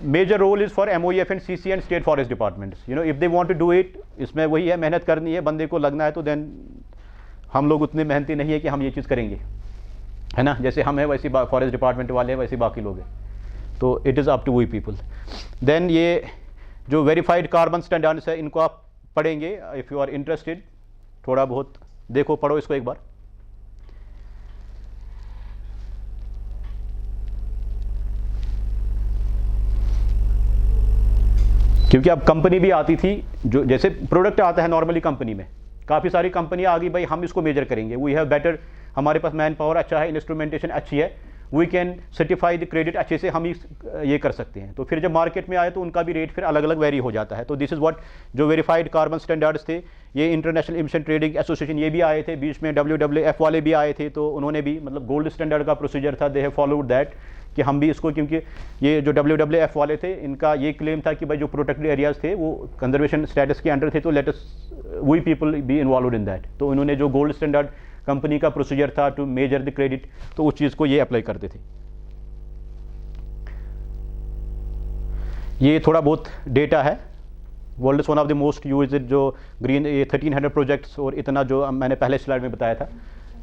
major role is for MOEF and CC and state forest departments, if they want to do it, इसमें वही है, मेहनत करनी है, बंदे को लगना है। तो देन हम लोग उतने मेहनती नहीं है कि हम ये चीज़ करेंगे, है ना, जैसे हम हैं वैसे फॉरेस्ट डिपार्टमेंट वाले हैं वैसे बाकी लोग हैं, तो it is up to we people. Then ये जो वेरीफाइड कार्बन स्टैंडर्ड्स है इनको आप पढ़ेंगे, इफ़ यू आर इंटरेस्टेड, थोड़ा बहुत देखो, पढ़ो इसको एक बार। क्योंकि अब कंपनी भी आती थी, जो जैसे प्रोडक्ट आता है नॉर्मली कंपनी में, काफ़ी सारी कंपनियां आ गई, भाई हम इसको मेजर करेंगे, वी हैव बेटर, हमारे पास मैन पावर अच्छा है, इंस्ट्रूमेंटेशन अच्छी है, we can certify the credit अच्छे से हम ये कर सकते हैं। तो फिर जब मार्केट में आए तो उनका भी रेट फिर अलग अलग वेरी हो जाता है। तो दिस इज़ व्हाट जो वेरीफाइड कार्बन स्टैंडर्ड्स थे, ये इंटरनेशनल इमिशन ट्रेडिंग एसोसिएशन ये भी आए थे, बीच में WWF वाले भी आए थे, तो उन्होंने भी मतलब गोल्ड स्टैंडर्ड का प्रोसीजर था, दे हैव फॉलोड दैट कि हम भी इसको, क्योंकि ये जो WWF वाले थे इनका ये क्लेम था कि भाई जो प्रोटेक्टेड एरियाज थे वो कंजर्वेशन स्टेटस के अंडर थे, तो let us we people be involved in that. तो उन्होंने जो गोल्ड स्टैंडर्ड कंपनी का प्रोसीजर था टू मेजर द क्रेडिट, तो उस चीज़ को ये अप्लाई करते थे। ये थोड़ा बहुत डेटा है, world is one of the most used जो ग्रीन, ये 1300 प्रोजेक्ट्स और इतना जो मैंने पहले स्लाइड में बताया था,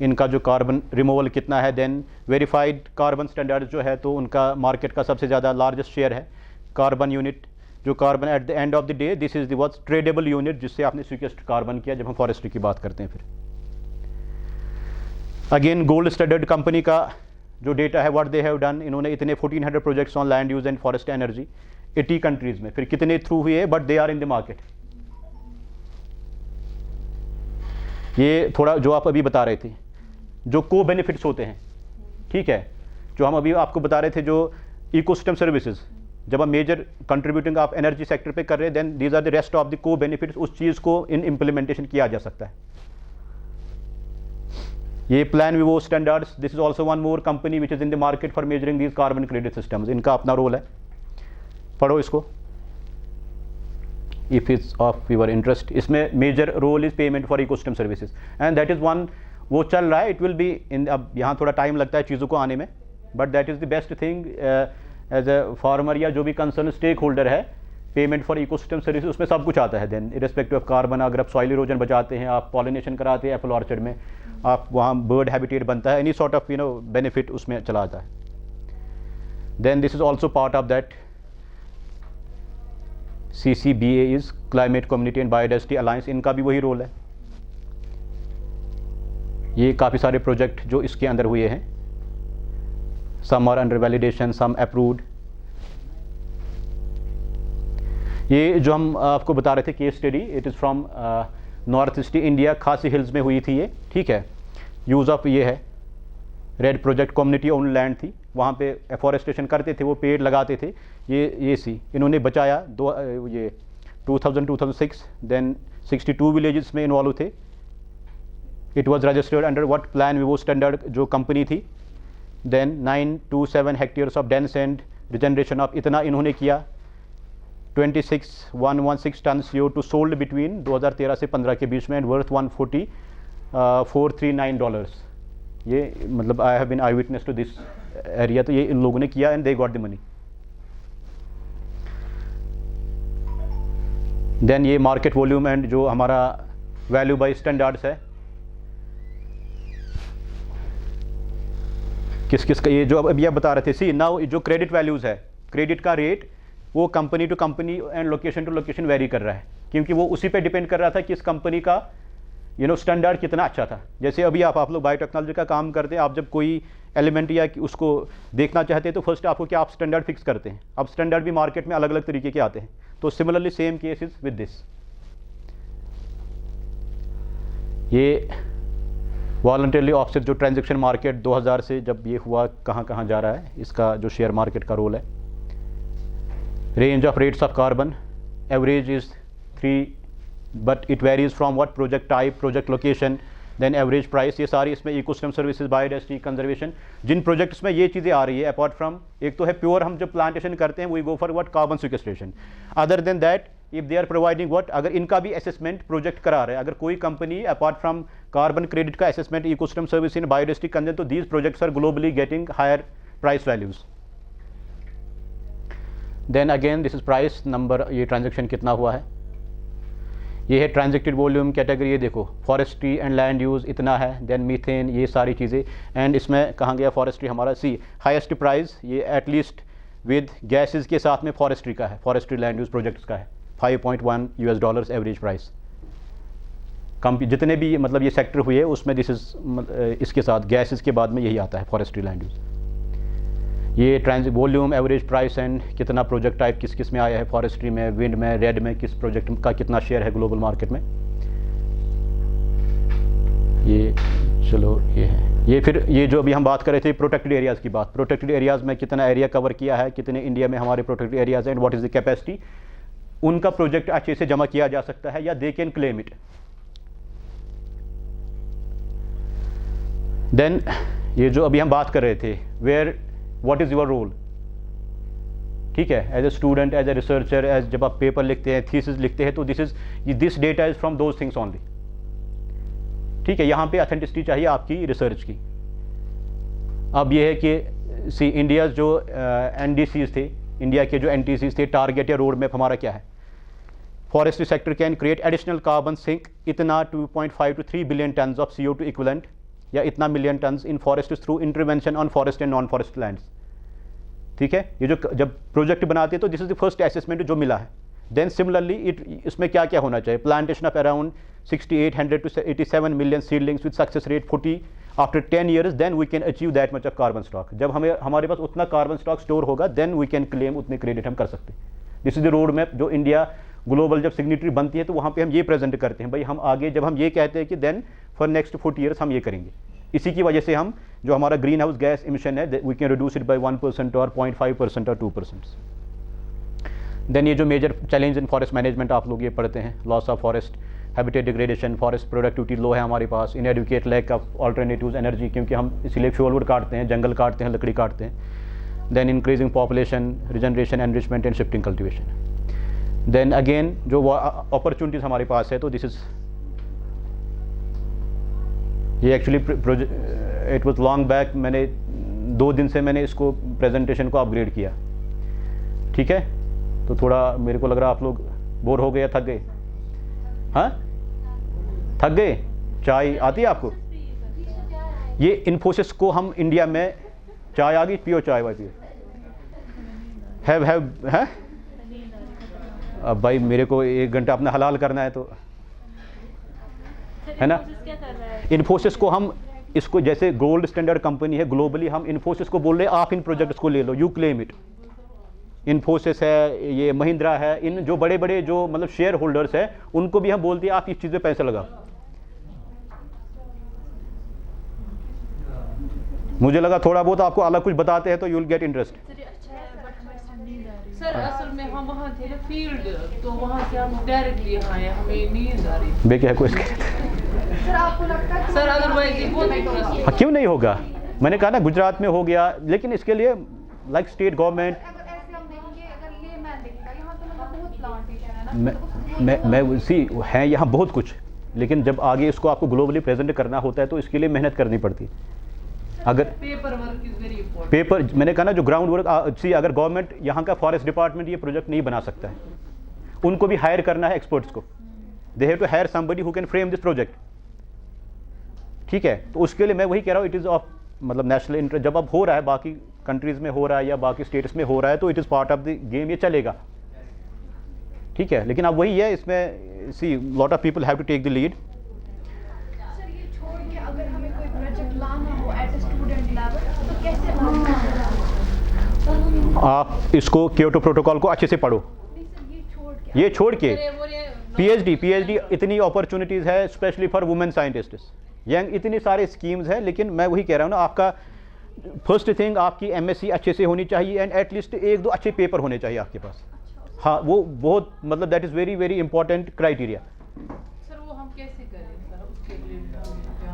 इनका जो कार्बन रिमूवल कितना है। देन वेरीफाइड कार्बन स्टैंडर्ड जो है तो उनका मार्केट का सबसे ज़्यादा लार्जेस्ट शेयर है। कार्बन यूनिट, जो carbon at the end of the day this is the what's tradable unit, जिससे आपने सीक्वेस्ट कार्बन किया जब हम फॉरेस्ट्री की बात करते हैं। फिर अगेन गोल्ड स्टैंडर्ड कंपनी का जो डेटा है, व्हाट दे हैव डन, इन्होंने इतने 1400 projects on land use and forest energy 80 countries में, फिर कितने थ्रू हुए, but they are in the market. ये थोड़ा जो आप अभी बता रहे थे, जो को बेनिफिट्स होते हैं, ठीक है, जो हम अभी आपको बता रहे थे, जो इकोसिस्टम सर्विसेज, जब हम मेजर कंट्रीब्यूटिंग आप एनर्जी सेक्टर पे कर रहे हैं, then these are the rest of the co benefits, उस चीज़ को इन इम्प्लीमेंटेशन किया जा सकता है। ये Plan Vivo standards, this is also one more company which is in the market for measuring these carbon credit systems. इनका अपना रोल है, पढ़ो इसको if is of your interest. इसमें major role is payment for ecosystem services and that is one, वो चल रहा है, इट विल बी इन, अब यहाँ थोड़ा टाइम लगता है चीज़ों को आने में, but that is the best thing as a farmer या जो भी कंसर्न स्टेक होल्डर है, पेमेंट फॉर इकोसिस्टम सर्विस, उसमें सब कुछ आता है। देन इरेस्पेक्टिव ऑफ कार्बन, अगर आप सॉइल इरोजन बचाते हैं, आप पॉलिनेशन कराते हैं एप्पल ऑर्चर्ड में, आप वहाँ बर्ड हैबिटेट बनता है, एनी सॉर्ट ऑफ बेनिफिट उसमें चला आता है। Then this is also part of that CCBA is climate community and biodiversity alliance, इनका भी वही रोल है। ये काफ़ी सारे प्रोजेक्ट जो इसके अंदर हुए हैं, some are under validation, some approved. ये जो हम आपको बता रहे थे case study, it is from north east India, Khasi Hills में हुई थी ये, ठीक है। यूज़ ऑफ ये है red project, community own land थी, वहाँ पे एफॉरेस्टेशन करते थे, वो पेड़ लगाते थे। ये सी इन्होंने बचाया ये 2006, देन 62 विलेजेस में इन्वॉल्व थे। It was registered under what Plan Vivo standard जो कंपनी थी। Then 9 to 7 hectares of dense and regeneration of, इतना इन्होंने किया। 26,116 टन CO2 सोल्ड बिटवीन 2013 से 15 के बीच में एंड वर्थ $140,439। ये मतलब I have been I witness to this area, तो ये इन लोगों ने किया and they got the money. Then ये मार्केट वॉल्यूम एंड जो हमारा वैल्यू बाय स्टैंडर्ड्स है, किस किस का, ये जो अभी आप बता रहे थे, सी नाउ जो क्रेडिट वैल्यूज़ है, क्रेडिट का रेट वो company to company and location to location very कर रहा है, क्योंकि वो उसी पे डिपेंड कर रहा था कि इस कंपनी का स्टैंडर्ड कितना अच्छा था। जैसे अभी आप लोग बायोटेक्नोलॉजी का काम करते हैं, आप जब कोई एलिमेंट या उसको देखना चाहते हैं तो फर्स्ट आपको क्या, आप स्टैंडर्ड फिक्स करते हैं। अब स्टैंडर्ड भी मार्केट में अलग अलग तरीके के आते हैं, तो similarly same case is with this. ये वॉलंटरली ऑफसेट जो ट्रांजैक्शन मार्केट 2000 से जब ये हुआ, कहाँ कहाँ जा रहा है, इसका जो शेयर मार्केट का रोल है। Range of rates of carbon, average is 3, but it varies from what project type, project location, then average price. ये सारी इसमें इकोसिस्टम सर्विसेज, बायोडाइवर्सिटी कंजर्वेशन, जिन प्रोजेक्ट्स में ये चीज़ें आ रही है, अपार्ट फ्रॉम, एक तो है प्योर हम जब प्लांटेशन करते हैं we go for what carbon sequestration. Other than that if they are providing what, अगर इनका भी असेसमेंट प्रोजेक्ट करा रहे हैं, अगर कोई company apart from carbon credit का assessment, ecosystem service in biodiversity conservation, तो these projects are globally getting higher price values. Then again this is price number, ये ट्रांजेक्शन कितना हुआ है, ये है ट्रांजेक्टेड वॉल्यूम कैटेगरी। ये देखो फॉरेस्ट्री एंड लैंड यूज़ इतना है, देन मीथेन, ये सारी चीज़ें। एंड इसमें कहाँ गया फॉरेस्ट्री हमारा, सी हाईएस्ट प्राइस ये एटलीस्ट विद गैसेस के साथ में फॉरेस्ट्री का है, फॉरेस्ट्री लैंड यूज़ प्रोजेक्ट्स का है, $5.1 एवरेज प्राइस। कम जितने भी मतलब ये सेक्टर हुए उसमें दिस इज इसके साथ गैसेस के बाद में यही आता है फॉरेस्ट्री लैंड यूज़। ये वॉल्यूम, एवरेज प्राइस एंड कितना प्रोजेक्ट टाइप किस किस में आया है, फॉरेस्ट्री में, विंड में, रेड में, किस प्रोजेक्ट का कितना शेयर है ग्लोबल मार्केट में। ये चलो ये है। ये फिर ये जो अभी हम बात कर रहे थे प्रोटेक्टेड एरियाज़ की बात, प्रोटेक्टेड एरियाज़ में कितना एरिया कवर किया है, कितने इंडिया में हमारे protected areas and what is the capacity, उनका प्रोजेक्ट अच्छे से जमा किया जा सकता है या they can claim it. Then ये जो अभी हम बात कर रहे थे, where what is your role, ठीक है, as a student, as a researcher, as जब आप पेपर लिखते हैं, थीसिस लिखते हैं, तो this data is from those things only, ठीक है। यहाँ पे ऑथेंटिसिटी चाहिए आपकी रिसर्च की। अब ये है कि सी इंडिया जो NDCs थे, इंडिया के जो NTCs थे, टारगेट या रोड मैप हमारा क्या है, forestry sector can create additional carbon sink इतना 2.5 to 3 billion tons of CO2 equivalent, या इतना million tons in forest through intervention on forest and non forest lands, ठीक है। ये जो जब प्रोजेक्ट बनाते हैं तो this is the first assessment जो मिला है। देन सिमिलरली इसमें क्या क्या होना चाहिए, plantation of around 6800 to 87 million seedlings with success rate 40 after 10 years, then we can achieve that much of carbon stock. जब हमारे पास उतना कार्बन स्टॉक स्टोर होगा, देन वी कैन क्लेम उतने क्रेडिट हम कर सकते हैं। This is the road map जो इंडिया ग्लोबल जब सिग्नेटरी बनती है तो वहाँ पे हम ये प्रेजेंट करते हैं, भाई हम आगे जब हम ये कहते हैं कि देन फॉर नेक्स्ट 40 years हम ये करेंगे। इसी की वजह से हम जो हमारा ग्रीन हाउस गैस इमिशन है we can reduce it by 1% और 0.5% और 2%. देन ये जो major challenge in forest management आप लोग ये पढ़ते हैं, loss of forest habitat degradation, forest productivity low है हमारे पास, inadequate lack of alternatives energy, क्योंकि हम इसीलिए फ्यूलवुड काटते हैं, जंगल काटते हैं, लकड़ी काटते हैं. Then increasing population, regeneration, enrichment and shifting cultivation. Then again जो अपॉर्चुनिटीज़ हमारे पास है, तो दिस इज़ ये actually it was long back, मैंने 2 दिन से मैंने इसको प्रेजेंटेशन को अपग्रेड किया. ठीक है, तो थोड़ा मेरे को लग रहा है आप लोग बोर हो गए या थक गए. हाँ, थक गए. चाय आती है आपको? ये इन्फोसिस को हम इंडिया में, चाय आ गई, पियो चाय, भाई पियो. हैव है. अब भाई मेरे को 1 घंटा अपना हलाल करना है तो है ना. इन्फोसिस को हम इसको जैसे गोल्ड स्टैंडर्ड कंपनी है ग्लोबली, हम इन्फोसिस को बोल रहे हैं आप इन प्रोजेक्ट्स को ले लो, यू क्लेम इट. इन्फोसिस है, ये महिंद्रा है, इन जो बड़े बड़े जो मतलब शेयर होल्डर्स है उनको भी हम बोलते हैं आप इस चीज़ में पैसा लगाओ. मुझे लगा थोड़ा बहुत आपको अलग कुछ बताते हैं तो you will get interest. Sir असल में हम वहाँ थे ना फील्ड, तो वहाँ से हम डायरेक्टली यहाँ आए, हमें नींद आ रही. बे क्या है कोई सर आपको लगता है सर अदरवाइज ये बहुत इंटरेस्ट. हाँ, क्यों नहीं होगा. मैंने कहा ना गुजरात में हो गया, लेकिन इसके लिए लाइक स्टेट गवर्नमेंट, अगर ऐसे हम देखेंगे, अगर ले मैन देखेगा यहाँ तो मतलब बहुत प्लांटेशन है ना. मैं सी है यहाँ बहुत कुछ, लेकिन जब आगे इसको आपको ग्लोबली प्रेजेंट करना होता है तो इसके लिए मेहनत करनी पड़ती है. अगर paper work is very important. Paper, मैंने कहा ना जो ग्राउंड वर्क, सी अगर गवर्नमेंट यहाँ का फॉरेस्ट डिपार्टमेंट ये प्रोजेक्ट नहीं बना सकता है, उनको भी हायर करना है एक्सपर्ट्स को. They have to hire somebody who can frame this project. ठीक है, तो उसके लिए मैं वही कह रहा हूँ, इट इज़ ऑफ मतलब नेशनल इंटरेस्ट. जब अब हो रहा है बाकी कंट्रीज़ में हो रहा है या बाकी स्टेट्स में हो रहा है तो it is part of the game, ये चलेगा. ठीक है, लेकिन अब वही है, इसमें see lot of people have to take the lead. Sir ये छोड़ के अगर हमें कोई प्रोजेक्ट लाना हो एट स्टूडेंट लेवल तो कैसे लाना है? आप इसको क्योटो प्रोटोकॉल को अच्छे से पढ़ो. ये छोड़ के पीएचडी इतनी अपॉर्चुनिटीज़ है specially for women scientists, young, इतनी सारे स्कीम्स हैं. लेकिन मैं वही कह रहा हूँ ना, आपका फर्स्ट थिंग आपकी एमएससी अच्छे से होनी चाहिए एंड एटलीस्ट 1-2 अच्छे पेपर होने चाहिए आपके पास. हाँ, वो बहुत मतलब that is very very important criteria. Sir वो हम कैसे करें सर, उसके लिए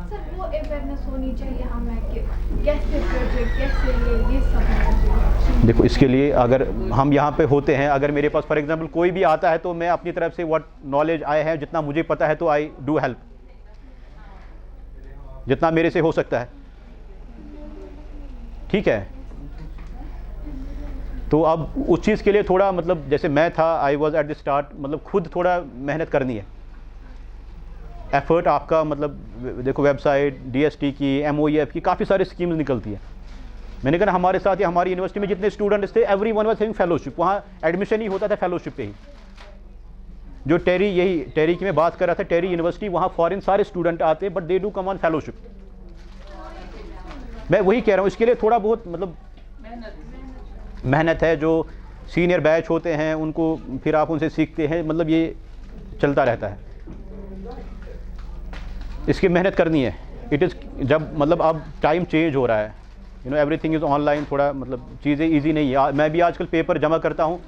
सर वो अवेयरनेस होनी चाहिए हमें कि कैसे प्रोजेक्ट, कैसे ये सब होना चाहिए. देखो, इसके लिए अगर हम यहाँ पे होते हैं, अगर मेरे पास फॉर एग्जांपल कोई भी आता है तो मैं अपनी तरफ से व्हाट नॉलेज आए हैं, जितना मुझे पता है तो आई डू हेल्प, जितना मेरे से हो सकता है. ठीक है, तो अब उस चीज़ के लिए थोड़ा मतलब जैसे मैं था, I was at the start, मतलब खुद थोड़ा मेहनत करनी है, एफर्ट आपका. मतलब देखो वेबसाइट डीएसटी की, एमओईएफ की, काफ़ी सारी स्कीम्स निकलती है. मैंने कहा हमारे साथ या हमारी यूनिवर्सिटी में जितने स्टूडेंट्स थे every one was having fellowship. वहाँ एडमिशन ही होता था फेलोशिप पे ही. जो टेरी की मैं बात कर रहा था, टेरी यूनिवर्सिटी, वहाँ फॉरेन सारे स्टूडेंट आते हैं but they do come on fellowship. मैं वही कह रहा हूँ, इसके लिए थोड़ा बहुत मतलब मेहनत है. जो सीनियर बैच होते हैं उनको फिर आप उनसे सीखते हैं, मतलब ये चलता रहता है. इसकी मेहनत करनी है. इट इज़ जब मतलब अब टाइम चेंज हो रहा है, you know everything is online, थोड़ा मतलब चीज़ें इजी नहीं है. मैं भी आजकल पेपर जमा करता हूँ,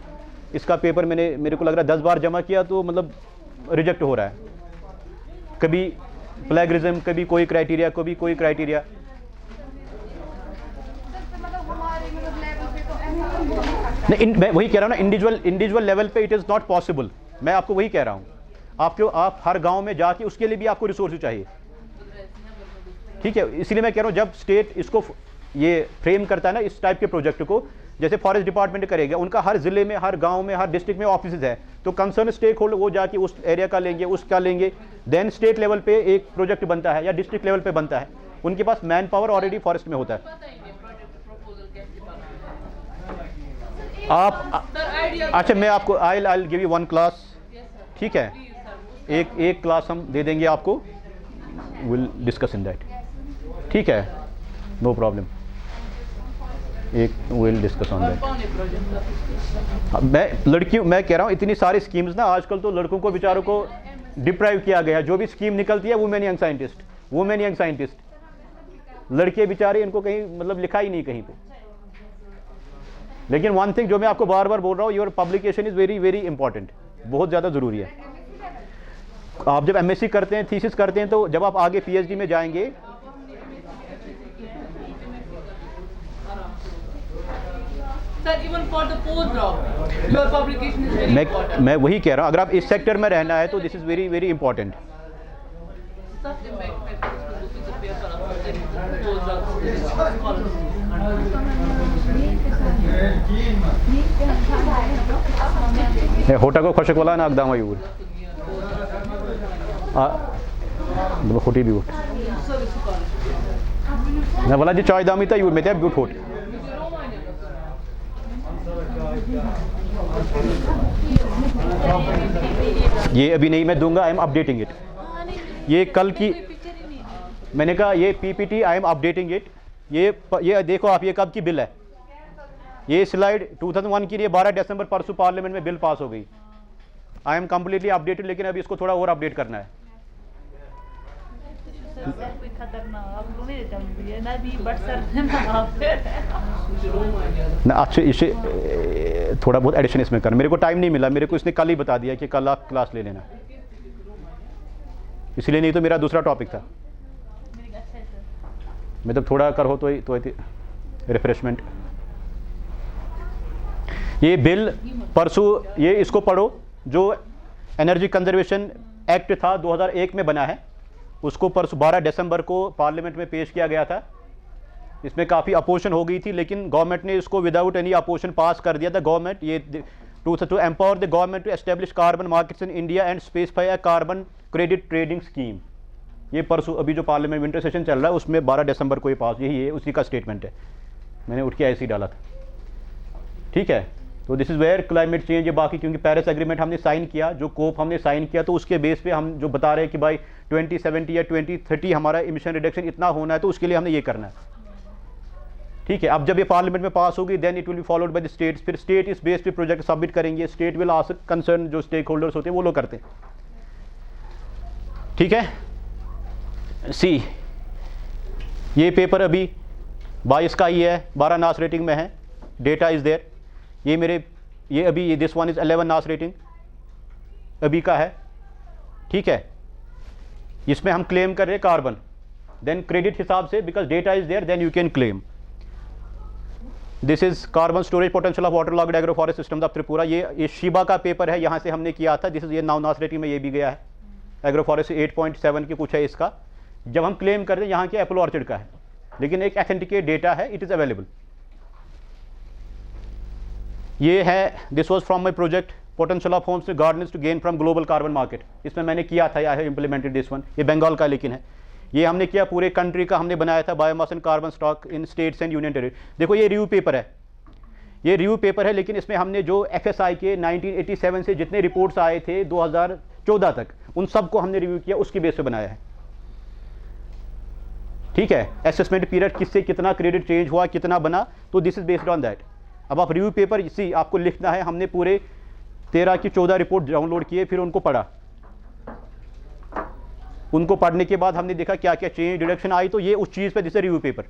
इसका पेपर मेरे को लग रहा है 10 बार जमा किया तो मतलब रिजेक्ट हो रहा है. कभी प्लेगरिज्म, कभी कोई क्राइटेरिया, कभी कोई क्राइटेरिया. नहीं, मैं वही कह रहा हूँ ना, इंडिविजुअल लेवल पे इट इज़ नॉट पॉसिबल. मैं आपको वही कह रहा हूँ, आप हर गांव में जाके उसके लिए भी आपको रिसोर्स चाहिए. ठीक है, इसलिए मैं कह रहा हूँ जब स्टेट इसको ये फ्रेम करता है ना इस टाइप के प्रोजेक्ट को, जैसे फॉरेस्ट डिपार्टमेंट करेगा, उनका हर जिले में, हर गांव में, हर डिस्ट्रिक्ट में ऑफिस है, तो कंसर्न स्टेक होल्डर वो जाके उस एरिया का लेंगे, उसका लेंगे. देन स्टेट लेवल पे एक प्रोजेक्ट बनता है या डिस्ट्रिक्ट लेवल पे बनता है. उनके पास मैन पावर ऑलरेडी फॉरेस्ट में होता है. आप अच्छा, मैं आपको आई गिव यू 1 क्लास. ठीक है, एक क्लास हम दे देंगे आपको, विल डिस्कस इन दैट. ठीक है, no problem, will discuss on that. मैं कह रहा हूँ इतनी सारी स्कीम्स ना, आजकल तो लड़कों को बेचारों को डिप्राइव किया गया. जो भी स्कीम निकलती है वुमेन यंग साइंटिस्ट, लड़के बेचारे, इनको कहीं मतलब लिखा ही नहीं कहीं पे। लेकिन वन थिंग जो मैं आपको बार बार बोल रहा हूँ, your publication is very very important, बहुत ज़्यादा ज़रूरी है। आप जब एमएससी करते हैं, थीसिस करते हैं, तो जब आप आगे पीएचडी में जाएंगे, Sir, even for the postdoc, your publication is very important. मैं वही कह रहा हूँ, अगर आप इस सेक्टर में रहना है तो this is very very important. Sir, मैं कुछ पेपर postdoc होटा को खुशक वाला ना अकदाम यूर होटी भी उठ ना वाला जी चाय दामी था यूर में थे ब्यूट होट। ये अभी नहीं मैं दूंगा, आई एम अपडेटिंग इट। ये कल की मैंने कहा ये PPT I am updating it. ये देखो आप, ये कब की बिल है, ये स्लाइड 2001 की, ये 12 दिसंबर परसों पार्लियामेंट में बिल पास हो गई। आई एम कम्प्लीटली अपडेटेड, लेकिन अभी इसको थोड़ा और अपडेट करना है। ना अच्छे इसे थोड़ा बहुत एडिशन इसमें करना, मेरे को टाइम नहीं मिला, मेरे को इसने कल ही बता दिया कि कल आप क्लास ले लेना, इसलिए नहीं तो मेरा दूसरा टॉपिक था। मतलब थोड़ा कर हो तो रिफ्रेशमेंट। ये बिल परसों, ये इसको पढ़ो, जो एनर्जी कंजर्वेशन एक्ट था 2001 में बना है, उसको परसों 12 दिसंबर को पार्लियामेंट में पेश किया गया था। इसमें काफ़ी अपोजिशन हो गई थी, लेकिन गवर्नमेंट ने इसको विदाउट एनी अपोजिशन पास कर दिया था। गवर्नमेंट ये to empower the government to establish carbon markets in India and specify a carbon credit trading scheme. ये परसों अभी जो पार्लियामेंट विंटर सेशन चल रहा है उसमें 12 दिसंबर को ये पास, यही है उसी का स्टेटमेंट है, मैंने उठ के ऐसे ही डाला था। ठीक है, तो this is where climate change, ये बाकी क्योंकि पेरिस एग्रीमेंट हमने साइन किया, जो कोप हमने साइन किया, तो उसके बेस पे हम जो बता रहे हैं कि भाई 2070 या 2030 हमारा इमिशन रिडक्शन इतना होना है, तो उसके लिए हमने ये करना है। ठीक है, अब जब ये पार्लियामेंट में पास होगी then it will be followed by the states, फिर स्टेट इस बेस पे प्रोजेक्ट सबमिट करेंगे, स्टेट विल आस्क कंसर्न जो स्टेक होल्डर्स होते हैं वो लोग करते हैं। ठीक है, सी ये पेपर अभी 22 का ही है, 12 नास रेटिंग में है, डेटा इज़ देयर। ये मेरे ये अभी ये दिस वन इज़ 11 नास रेटिंग अभी का है। ठीक है, इसमें हम क्लेम कर रहे हैं कार्बन, देन क्रेडिट हिसाब से because data is there then you can claim. This is carbon storage potential of waterlogged agro forest system of Tripura. ये शिबा का पेपर है, यहाँ से हमने किया था। दिस इज़ ये नास रेटिंग में ये भी गया है, एग्रो फॉरेस्ट 8.7 की कुछ है इसका। जब हम क्लेम करते हैं यहाँ के एप्पल ऑर्चर्ड का है, लेकिन एक एथेंटिकेट डेटा है, इट इज़ अवेलेबल। ये है, this was from my project potential of homes gardens to gain from global carbon market. इसमें मैंने किया था, I have implemented this one. ये बंगाल का लेकिन है, ये हमने किया पूरे कंट्री का हमने बनाया था, biomass and carbon stock in states and union territory. देखो ये रिव्यू पेपर है, ये रिव्यू पेपर है, लेकिन इसमें हमने जो FSI के 1987 से जितने रिपोर्ट्स आए थे 2014 तक, उन सबको हमने रिव्यू किया, उसकी बेस पे बनाया है। ठीक है, असेसमेंट पीरियड किससे कितना क्रेडिट चेंज हुआ, कितना बना, तो this is based on that. अब आप रिव्यू पेपर इसी आपको लिखना है, हमने पूरे 13 की 14 रिपोर्ट डाउनलोड किए, फिर उनको पढ़ा, उनको पढ़ने के बाद हमने देखा क्या क्या चेंज डिडक्शन आई, तो ये उस चीज़ पे जैसे रिव्यू पेपर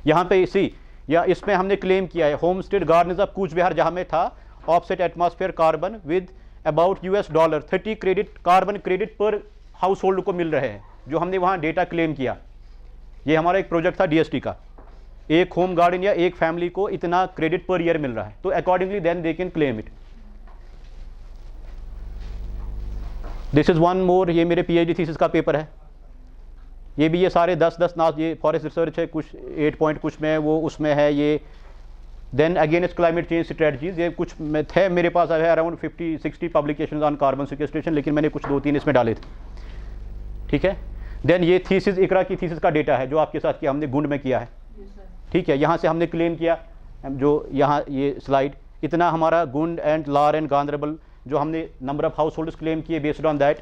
यहाँ पे इसी या इसमें हमने क्लेम किया है homestead gardens of Cooch Behar, जहाँ में था offset atmosphere carbon with about $30 credit carbon credit पर हाउस होल्ड को मिल रहे हैं, जो हमने वहाँ डेटा क्लेम किया। ये हमारा एक प्रोजेक्ट था DST का, एक होम गार्डन या एक फैमिली को इतना क्रेडिट पर ईयर मिल रहा है, तो accordingly then they can claim it. This is one more, ये मेरे PhD थीसिस का पेपर है, ये भी ये सारे 10 नास, ये फॉरेस्ट रिसर्च है, कुछ 8 पॉइंट कुछ में वो उसमें है ये। Then against climate change strategies, ये कुछ में थे मेरे पास है around 50-60 publications on carbon sequestration, लेकिन मैंने कुछ 2-3 इसमें डाले थे। ठीक है, देन ये थीसिस इकरा की थीसिस का डेटा है जो आपके साथ किया हमने गुंड में किया है। ठीक है, यहाँ से हमने क्लेम किया, जो यहाँ ये स्लाइड इतना हमारा गुंड एंड लार एंड गांधरबल जो हमने number of house holds claim किए बेस्ड ऑन दैट।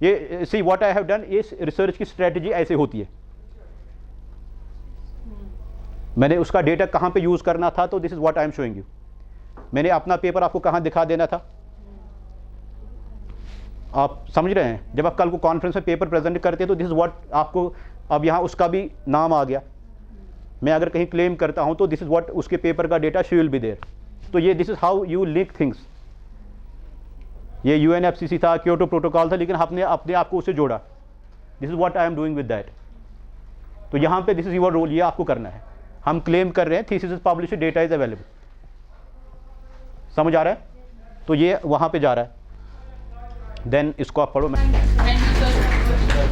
ये see what I have done, इस रिसर्च की स्ट्रेटजी ऐसे होती है, मैंने उसका डेटा कहाँ पे यूज़ करना था, तो this is what I am showing you. मैंने अपना पेपर आपको कहाँ दिखा देना था, आप समझ रहे हैं। जब आप कल को कॉन्फ्रेंस में पेपर प्रेजेंट करते हैं तो दिस इज़ व्हाट आपको अब यहाँ उसका भी नाम आ गया, मैं अगर कहीं क्लेम करता हूँ तो दिस इज़ व्हाट उसके पेपर का data she will be there. तो ये this is how you link things. ये UNFCCC था, क्योटो प्रोटोकॉल था, लेकिन आपने अपने आप को उससे जोड़ा। This is what I am doing with that. तो यहाँ पे दिस इज़ योर रोल, ये आपको करना है। हम क्लेम कर रहे हैं thesis is publish, data is available. समझ आ रहा है? तो ये वहाँ पे जा रहा है। देन इसको आप पढ़ो। Thank you, sir.